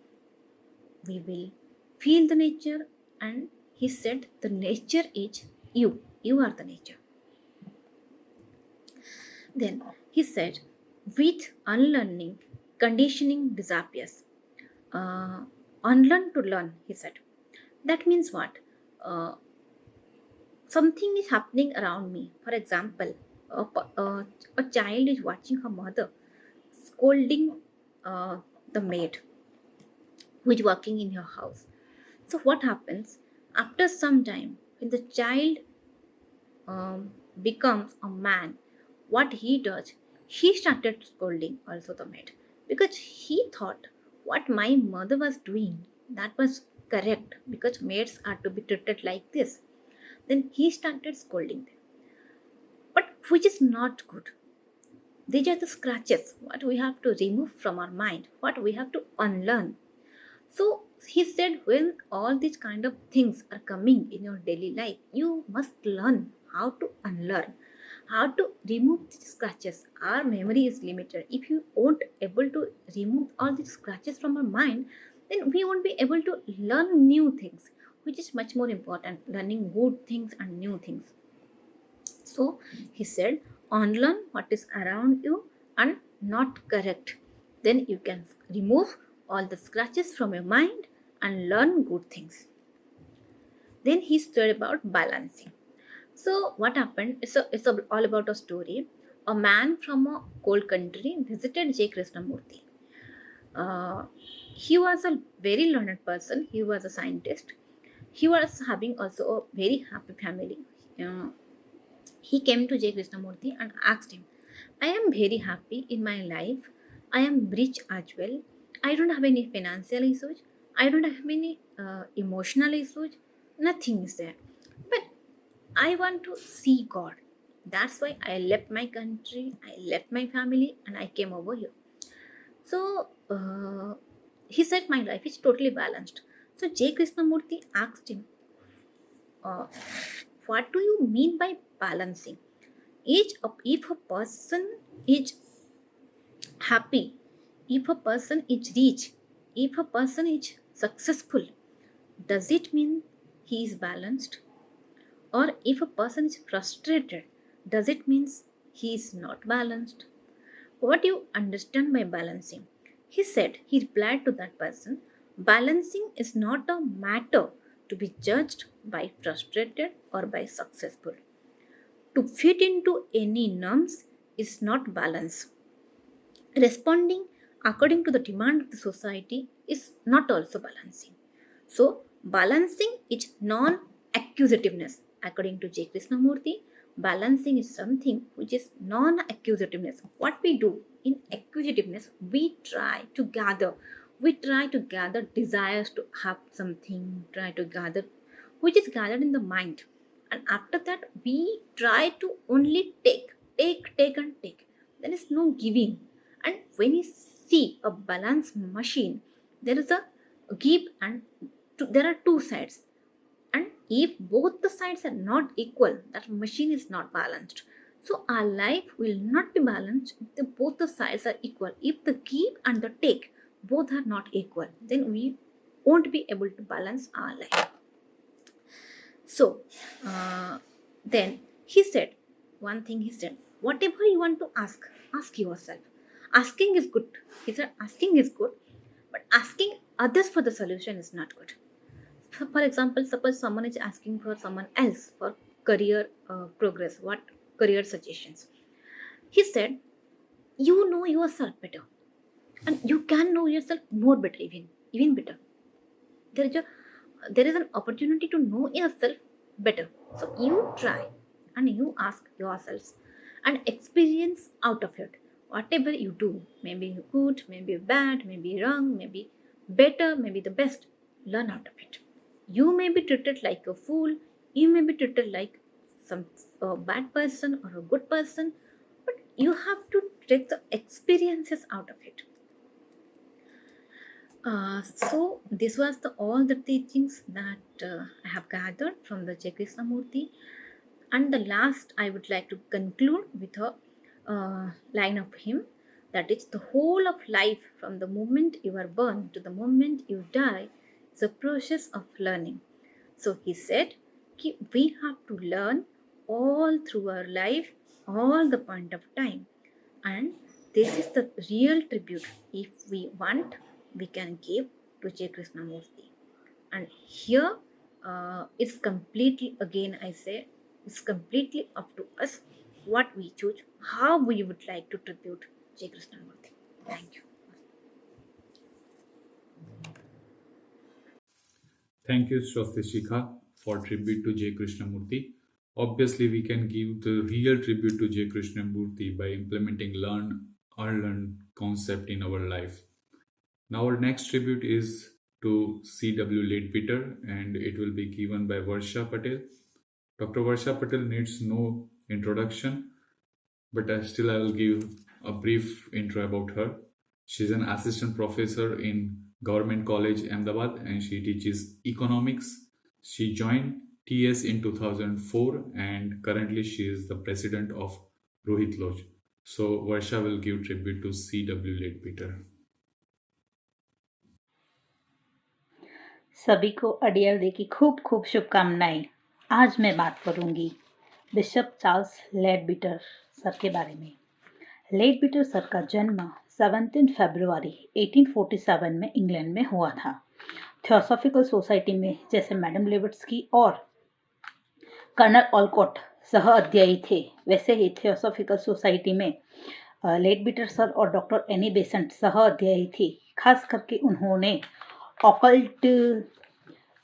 we will feel the nature. And he said, the nature is you. You are the nature. Then he said, with unlearning, conditioning disappears. Unlearn to learn, he said. That means what? Uh, Something is happening around me. For example, a child is watching her mother scolding the maid who is working in her house. So what happens after some time when the child becomes a man? What he does, he started scolding also the maid, because he thought what my mother was doing, that was correct, because maids are to be treated like this. Then he started scolding them, but which is not good. These are the scratches what we have to remove from our mind, what we have to unlearn. So he said, when all these kind of things are coming in your daily life, you must learn how to unlearn, how to remove these scratches. Our memory is limited. If you won't able to remove all these scratches from our mind, then we won't be able to learn new things, which is much more important, learning good things and new things. So he said, unlearn what is around you and not correct. Then you can remove all the scratches from your mind and learn good things. Then he said about balancing. So what happened? All about a story. A man from a cold country visited J. Krishnamurti. Uh, he was a very learned person. He was a scientist. He was having also a very happy family. Uh, he came to J. Krishnamurti and asked him, I am very happy in my life. I am rich as well. I don't have any financial issues. I don't have any emotional issues. Nothing is there. But I want to see God. That's why I left my country, I left my family, and I came over here. So he said, my life is totally balanced. So J. Krishnamurti asked him, uh, what do you mean by balancing? If a person is happy, if a person is rich, if a person is successful, does it mean he is balanced? Or if a person is frustrated, does it mean he is not balanced? What do you understand by balancing? He replied to that person, balancing is not a matter to be judged by frustrated or by successful. To fit into any norms is not balance. Responding according to the demand of the society is not also balancing. So, balancing is non accusativeness. According to J. Krishnamurti, balancing is something which is non accusativeness. What we do in accusativeness, we try to gather desires to have something, try to gather which is gathered in the mind. And after that, we try to only take, and take. There is no giving. And when you see a balance machine, there is a give and there are two sides. And if both the sides are not equal, that machine is not balanced. So our life will not be balanced if both the sides are equal. If the give and the take both are not equal, then we won't be able to balance our life. So then he said, one thing he said, whatever you want to ask yourself. Asking is good. He said, asking is good, but asking others for the solution is not good. For example, suppose someone is asking for someone else for career progress, what career suggestions. He said, you know yourself better, and you can know yourself more better, even better. There is a there is an opportunity to know yourself better. So you try and you ask yourselves and experience out of it. Whatever you do, maybe good, maybe bad, maybe wrong, maybe better, maybe the best, learn out of it. You may be treated like a fool, you may be treated like some bad person or a good person, but you have to take the experiences out of it. So this was all the teachings that I have gathered from the J. Krishnamurti. And the last, I would like to conclude with a line of him, that is, the whole of life from the moment you are born to the moment you die is a process of learning. So he said, we have to learn all through our life, all the point of time. And this is the real tribute. If we want, we can give to J. Krishnamurti. And here it's completely, again I say, it's completely up to us what we choose, how we would like to tribute J. Krishnamurti. Thank you. Thank you, Swatisikha, for tribute to J. Krishnamurti. Obviously, we can give the real tribute to J. Krishnamurti by implementing learn, unlearn concept in our life. Now, our next tribute is to C.W. Leadbeater, and it will be given by Varsha Patel. Dr. Varsha Patel needs no introduction, but still I will give a brief intro about her. She's an assistant professor in Government College Ahmedabad and she teaches economics. She joined TS in 2004 and currently she is the president of Rohit Lodge. So Varsha will give tribute to C.W. Leadbeater. सभी को adhere day की खूब खूब शुभकामनाएं। आज मैं बात करूंगी बिशप चार्ल्स लेडबीटर सर के बारे में। लेडबीटर सर का जन्म 17 फरवरी 1847 में इंग्लैंड में हुआ था। थियोसॉफिकल सोसाइटी में जैसे मैडम लेविट्स्की और कर्नल ऑलकॉट सह अध्यायी थे, वैसे ही थियोसॉफिकल सोसाइटी में लेडबीटर सर और डॉक्टर एनी बेसेंट सह अध्यायी थी। खास करके उन्होंने ऑकल्ट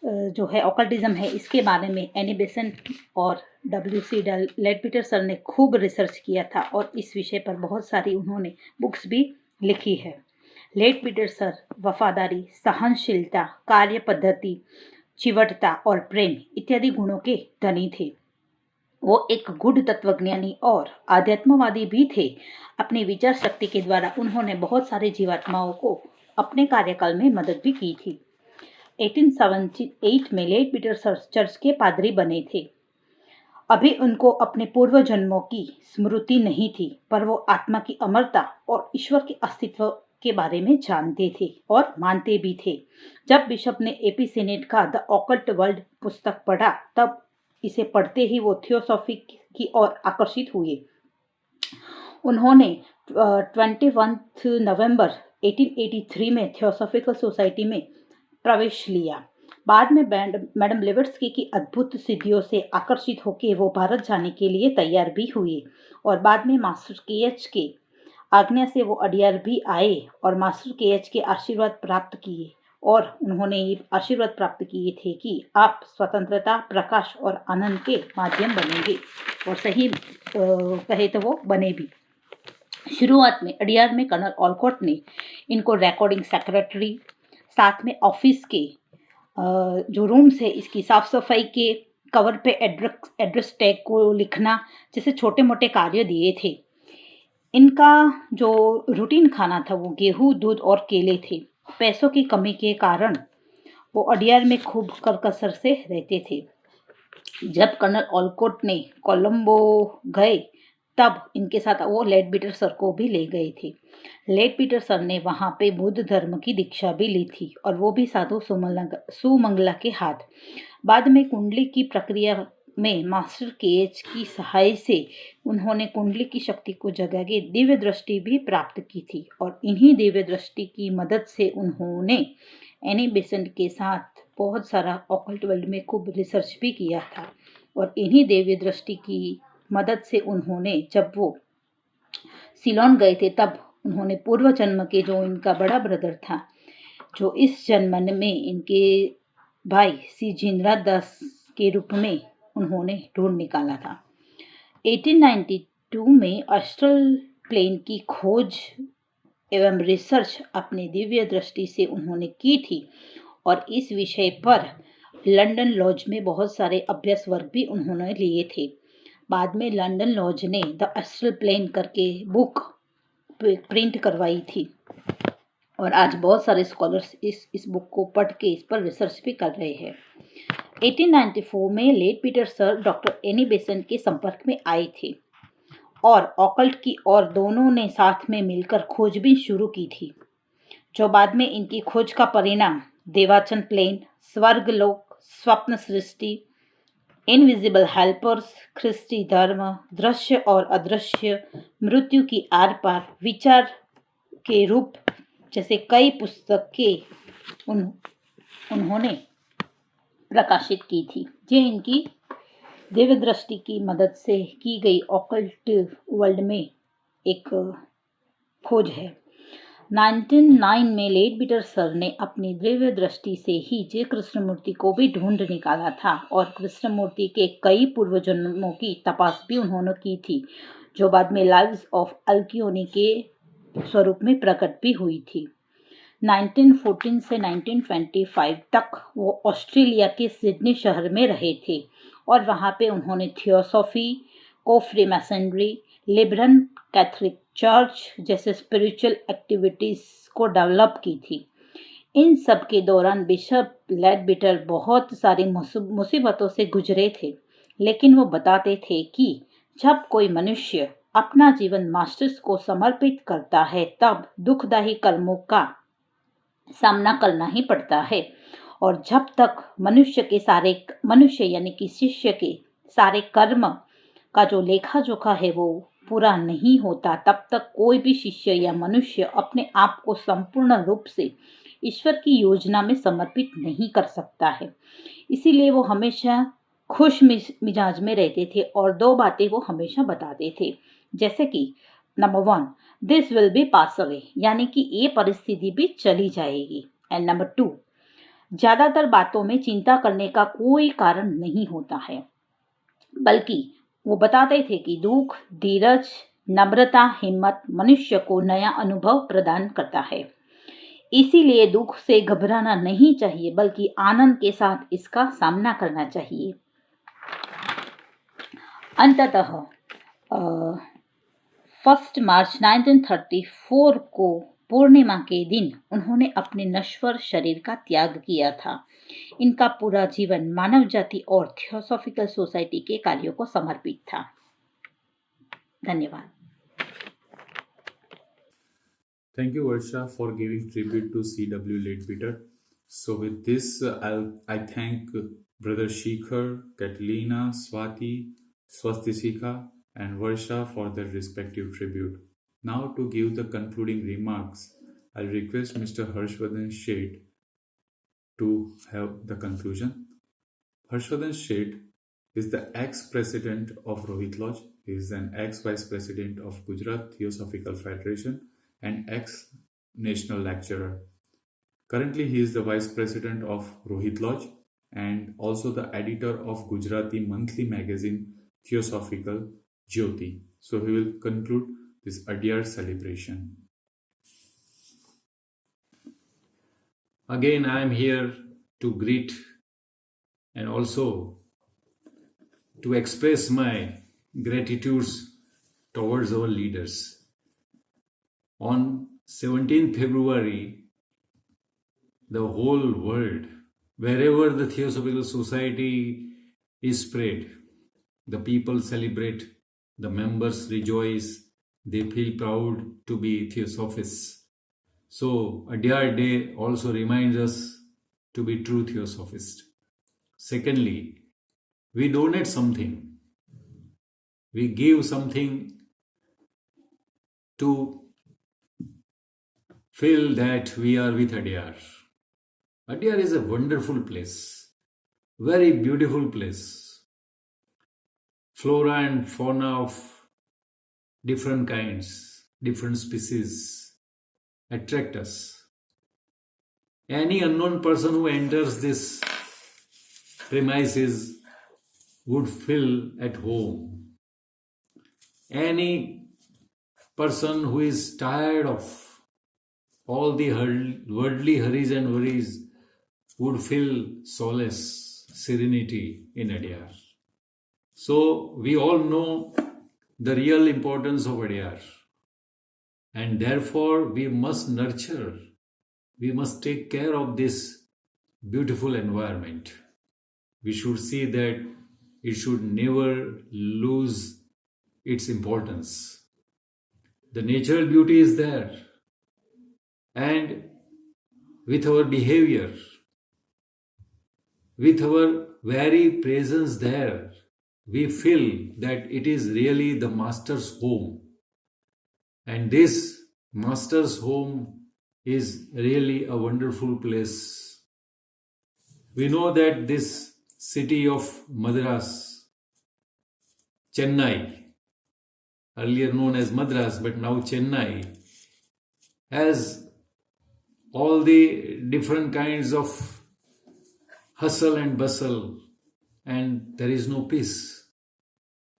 जो है ऑकल्टिज्म है इसके बारे में एनी बेसेंट और W.C. लेडबीटर सर ने खूब रिसर्च किया था और इस विषय पर बहुत सारी उन्होंने बुक्स भी लिखी है। लेडबीटर सर वफादारी, सहनशीलता, कार्य पद्धति, चिवटता और प्रेम इत्यादि गुणों के धनी थे। वो एक गूढ़ तत्वज्ञानी और आध्यात्मवादी भी थे। अपनी विचार शक्ति के द्वारा उन्होंने बहुत सारे जीवात्माओं को अपने कार्यकाल में मदद भी की थी। 1878 में लेडबीटर सर चर्च के पादरी बने थे। अभी उनको अपने पूर्व जन्मों की स्मृति नहीं थी, पर वो आत्मा की अमरता और ईश्वर के अस्तित्व के बारे में जानते थे और मानते भी थे। जब बिशप ने AP सीनेट का द ऑकल्ट वर्ल्ड पुस्तक पढ़ा, तब इसे पढ़ते ही वो थियोसॉफी की ओर आकर्षित हुए। उन्होंने 21 नवंबर 1883 में थियोसॉफिकल सोसाइटी में प्रवेश लिया। बाद में मैडम लेविट्स्की की अद्भुत सिद्धियों से आकर्षित होकर वो भारत जाने के लिए तैयार भी हुए और बाद में मास्टर KH के आज्ञा से वो अडियार भी आए और मास्टर KH के आशीर्वाद प्राप्त किए और उन्होंने ये आशीर्वाद प्राप्त किए थे कि आप स्वतंत्रता, प्रकाश और आनंद के माध्यम बनेंगे, और सही कहे तो वो बने भी। शुरुआत में अडियार में कर्नल ऑलकॉट ने इनको रिकॉर्डिंग सेक्रेटरी, साथ में ऑफिस के जो रूम्स है इसकी साफ सफाई के, कवर पे एड्रेस टैग को लिखना जैसे छोटे मोटे कार्य दिए थे। इनका जो रूटीन खाना था वो गेहूं, दूध और केले थे। पैसों की कमी के कारण वो अडियार में खूब करकसर से रहते थे। जब कर्नल ऑलकॉट ने कोलंबो गए तब इनके साथ वो लेडबीटर सर को भी ले गए थे। लेडबीटर सर ने वहाँ पे बुद्ध धर्म की दीक्षा भी ली थी और वो भी साधु सुमंगला के हाथ। बाद में कुंडली की प्रक्रिया में मास्टर KH की सहाय से उन्होंने कुंडली की शक्ति को जगा के दिव्य दृष्टि भी प्राप्त की थी और इन्हीं दिव्य दृष्टि की मदद से उन्होंने एनी बेसेंट के साथ बहुत सारा ऑकल्ट वर्ल्ड में खूब रिसर्च भी किया था। और इन्हीं दिव्य दृष्टि की मदद से उन्होंने जब वो सिलोन गए थे तब उन्होंने पूर्व जन्म के जो इनका बड़ा ब्रदर था, जो इस जन्म में इनके भाई C. जिंद्रा दास के रूप में उन्होंने ढूंढ निकाला था। 1892 में अस्ट्रल प्लेन की खोज एवं रिसर्च अपने दिव्य दृष्टि से उन्होंने की थी और इस विषय पर लंदन लॉज में बहुत सारे अभ्यास वर्ग भी उन्होंने लिए थे। बाद में लंदन लॉज ने द एस्ट्रल प्लेन करके बुक प्रिंट करवाई थी और आज बहुत सारे स्कॉलर्स इस बुक को पढ़ के इस पर रिसर्च भी कर रहे हैं। 1894 में लेडबीटर सर डॉक्टर एनी बेसेंट के संपर्क में आए थे और ऑकल्ट की और दोनों ने साथ में मिलकर खोजबीन शुरू की थी, जो बाद में इनकी खोज का परिणाम देवाचन प्लेन, स्वर्गलोक, स्वप्न सृष्टि, इनविजिबल हेल्पर्स, ख्रिस्ती धर्म, दृश्य और अदृश्य, मृत्यु की आर पार, विचार के रूप जैसे कई पुस्तकें उन्होंने प्रकाशित की थी, जो इनकी दिव्य दृष्टि की मदद से की गई ऑकल्ट वर्ल्ड में एक खोज है। 1909 में लेडबीटर सर ने अपनी दिव्य दृष्टि से ही जे कृष्णमूर्ति को भी ढूंढ निकाला था और कृष्णमूर्ति के कई पूर्व जन्मों की तपास भी उन्होंने की थी, जो बाद में लाइव्स ऑफ अल्कियोनी के स्वरूप में प्रकट भी हुई थी। 1914 से 1925 तक वो ऑस्ट्रेलिया के सिडनी शहर में रहे थे और वहाँ पे उन्होंने थियोसॉफी को, फ्रीमैसनरी, लिबरल कैथोलिक चर्च जैसे स्पिरिचुअल एक्टिविटीज को डेवलप की थी। इन सब के दौरान बिशप लेडबीटर बहुत सारी मुसीबतों से गुजरे थे, लेकिन वो बताते थे कि जब कोई मनुष्य अपना जीवन मास्टर्स को समर्पित करता है तब दुखदायी कर्मों का सामना करना ही पड़ता है, और जब तक मनुष्य यानी कि शिष्य के सारे कर्म का जो लेखा जोखा है वो पूरा नहीं होता, तब तक कोई भी शिष्य या मनुष्य अपने आप को संपूर्ण रूप से ईश्वर की योजना में समर्पित नहीं कर सकता है। इसीलिए वो हमेशा खुश मिजाज में रहते थे और दो बातें वो हमेशा बताते थे, जैसे कि number 1, this will be pass away, यानी कि ये परिस्थिति भी चली जाएगी, एंड नंबर 2, ज्यादातर बातों में चिंता करने का कोई कारण नहीं होता है, बल्कि वो बताते थे कि दुख, धीरज, नम्रता, हिम्मत मनुष्य को नया अनुभव प्रदान करता है। इसीलिए दुख से घबराना नहीं चाहिए, बल्कि आनंद के साथ इसका सामना करना चाहिए। अंततः 1 मार्च 1934 को पूर्णिमा के दिन उन्होंने अपने नश्वर शरीर का त्याग किया था। इनका पूरा जीवन मानव जाति और थियोसॉफिकल सोसाइटी के कार्यों को समर्पित था। धन्यवाद। Thank you, Varsha, for giving tribute to C.W. Leadbeater. So with this, I thank Brother Shikhar, Catalina, Swathi, Swatisikha, and Varsha for their respective tribute. Now to give the concluding remarks, I'll request Mr. Harshvardhan Sheth to have the conclusion. Harshvardhan Sheth is the ex-president of Rohit Lodge. He is an ex-vice president of Gujarat Theosophical Federation and ex-national lecturer. Currently, he is the vice president of Rohit Lodge and also the editor of Gujarati monthly magazine Theosophical Jyoti. So he will conclude this Adyar celebration. Again, I am here to greet and also to express my gratitudes towards our leaders. On 17th February, the whole world, wherever the Theosophical Society is spread, the people celebrate, the members rejoice, they feel proud to be Theosophists. So, Adyar Day also reminds us to be true Theosophists. Secondly, we donate something. We give something to feel that we are with Adyar. Adyar is a wonderful place, very beautiful place. Flora and fauna of different kinds, different species attract us. Any unknown person who enters this premises would feel at home. Any person who is tired of all the worldly hurries and worries would feel solace, serenity in Adyar. So we all know the real importance of Adyar, and therefore we must nurture, we must take care of this beautiful environment. We should see that it should never lose its importance. The natural beauty is there, and with our behavior, with our very presence there, we feel that it is really the Master's home. And this Master's home is really a wonderful place. We know that this city of Madras, Chennai, earlier known as Madras, but now Chennai, as all the different kinds of hustle and bustle, and there is no peace.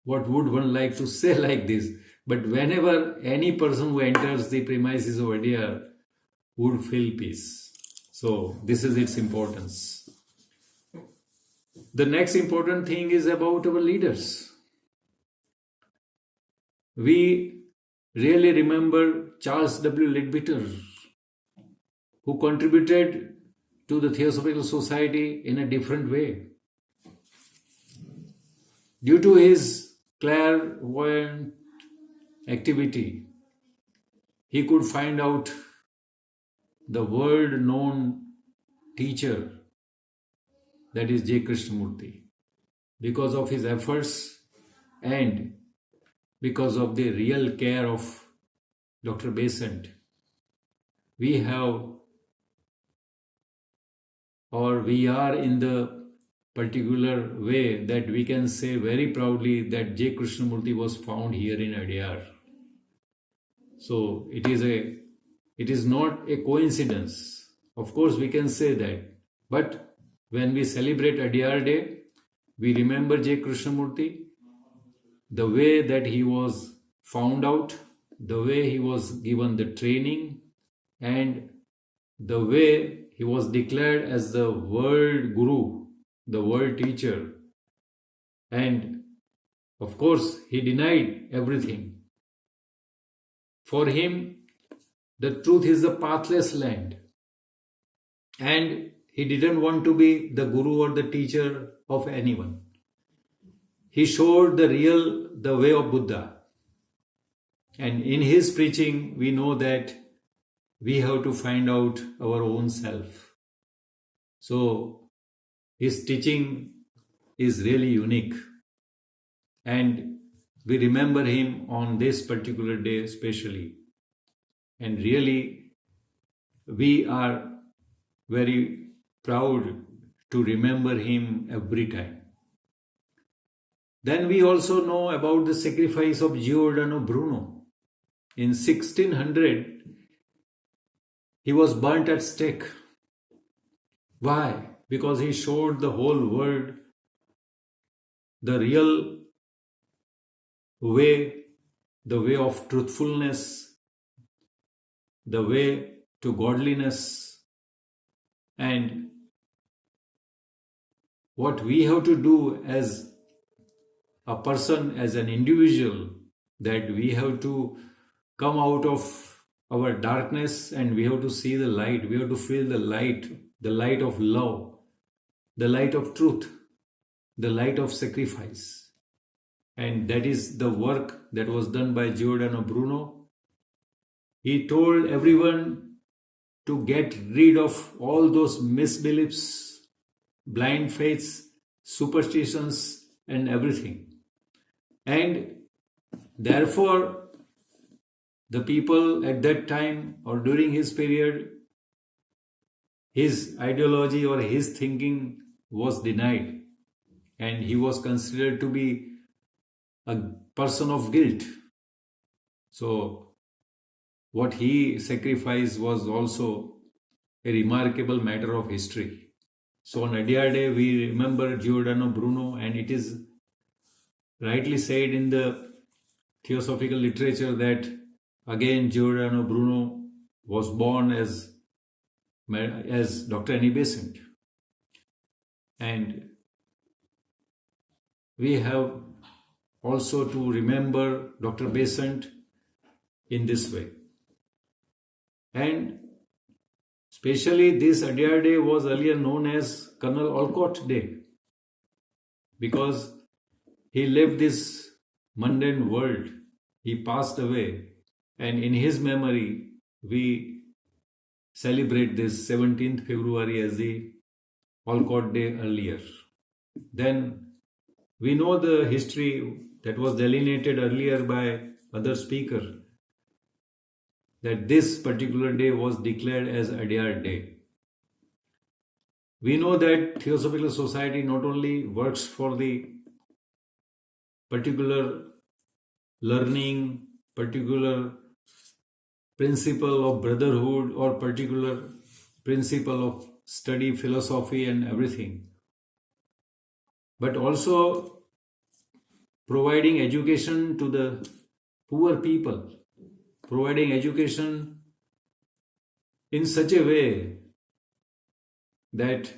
What would one like to say like this? But whenever any person who enters the premises of Adyar would feel peace. So this is its importance. The next important thing is about our leaders. We really remember Charles W. Leadbeater, who contributed to the Theosophical Society in a different way. Due to his clairvoyant activity, he could find out the world-known teacher, that is J.Krishnamurti. Because of his efforts and because of the real care of Dr. Besant, we are in the particular way that we can say very proudly that J. Krishnamurti was found here in Adyar. So it is not a coincidence. Of course, we can say that. But when we celebrate Adyar Day, we remember J. Krishnamurti, the way that he was found out, the way he was given the training, and the way he was declared as the world guru, the world teacher. And of course, he denied everything. For him, the truth is the pathless land. And he didn't want to be the guru or the teacher of anyone. He showed the way of Buddha. And in his preaching, we know that we have to find out our own self. So his teaching is really unique. And we remember him on this particular day especially. And really, we are very proud to remember him every time. Then we also know about the sacrifice of Giordano Bruno. In 1600, he was burnt at stake. Why? Because he showed the whole world the real way, the way of truthfulness, the way to godliness, and what we have to do as a person, as an individual, that we have to come out of our darkness and we have to see the light. We have to feel the light of love, the light of truth, the light of sacrifice. And that is the work that was done by Giordano Bruno. He told everyone to get rid of all those misbeliefs, blind faiths, superstitions, and everything. And therefore, the people at that time or during his period, his ideology or his thinking was denied, and he was considered to be a person of guilt. So what he sacrificed was also a remarkable matter of history. So on Adyar Day, we remember Giordano Bruno, and it is rightly said in the theosophical literature that again Giordano Bruno was born as Dr. Annie Besant. And we have also to remember Dr. Besant in this way. And especially this Adyar Day was earlier known as Col.Olcott Day, because he lived this mundane world. He passed away, and in his memory we celebrate this 17th February as the Olcott Day earlier. Then we know the history that was delineated earlier by other speaker, that this particular day was declared as Adyar Day. We know that Theosophical Society not only works for the particular learning, particular principle of brotherhood or particular principle of study, philosophy and everything, but also providing education to the poor people, providing education in such a way that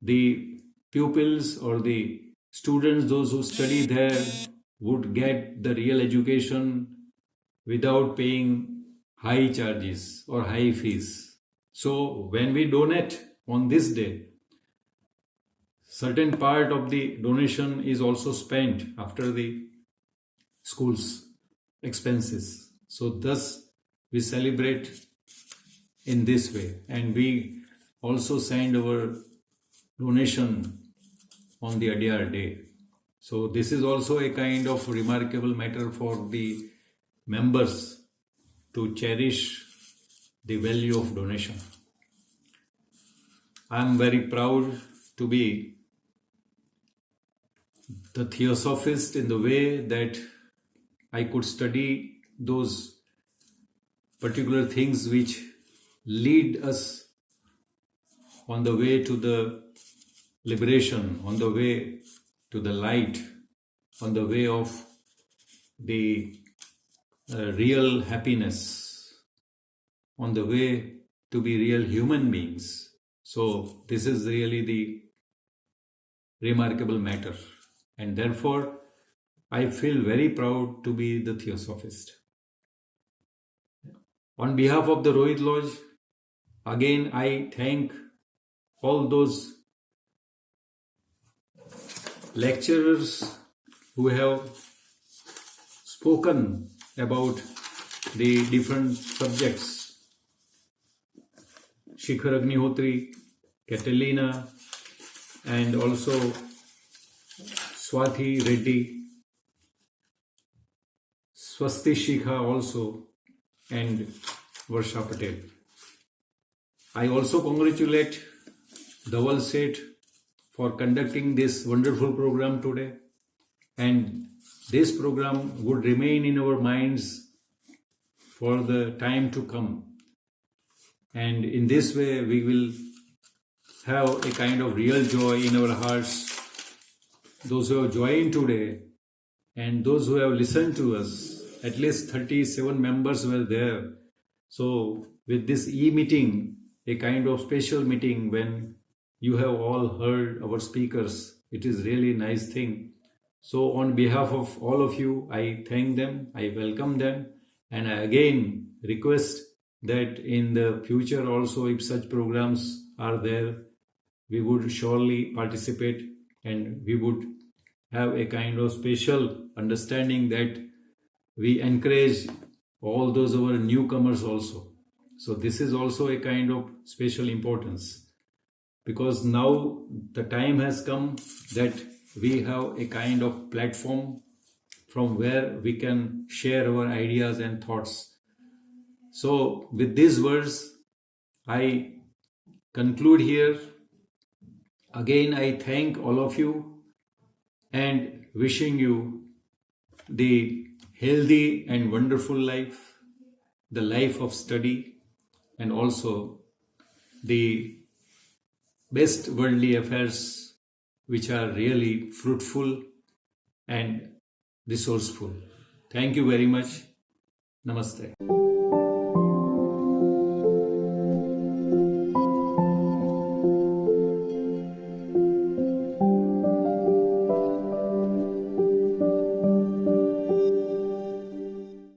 the pupils or the students, those who study there, would get the real education without paying high charges or high fees. So when we donate on this day, certain part of the donation is also spent after the school's expenses. So thus we celebrate in this way, and we also send our donation on the Adyar day. So this is also a kind of remarkable matter for the members to cherish the value of donation. I am very proud to be the theosophist in the way that I could study those particular things which lead us on the way to the liberation, on the way to the light, on the way of the real happiness, on the way to be real human beings. So this is really the remarkable matter, and therefore I feel very proud to be the theosophist. On behalf of the Rohit Lodge, again I thank all those lecturers who have spoken about the different subjects. Shikhar, Agnihotri, Catalina, and also Swathi, Reddy, Swatisikha also, and Varsha, Patel. I also congratulate Dhaval Seth for conducting this wonderful program today, and this program would remain in our minds for the time to come, and in this way we will have a kind of real joy in our hearts. Those who have joined today and those who have listened to us, at least 37 members were there. So with this e-meeting, a kind of special meeting when you have all heard our speakers, it is really nice thing. So on behalf of all of you, I thank them, I welcome them, and I again request that in the future also, if such programs are there, we would surely participate, and we would have a kind of special understanding that we encourage all those our newcomers also. So this is also a kind of special importance, because now the time has come that we have a kind of platform from where we can share our ideas and thoughts. So with these words, I conclude here. Again, I thank all of you and wishing you the healthy and wonderful life, the life of study, and also the best worldly affairs which are really fruitful and resourceful. Thank you very much. Namaste.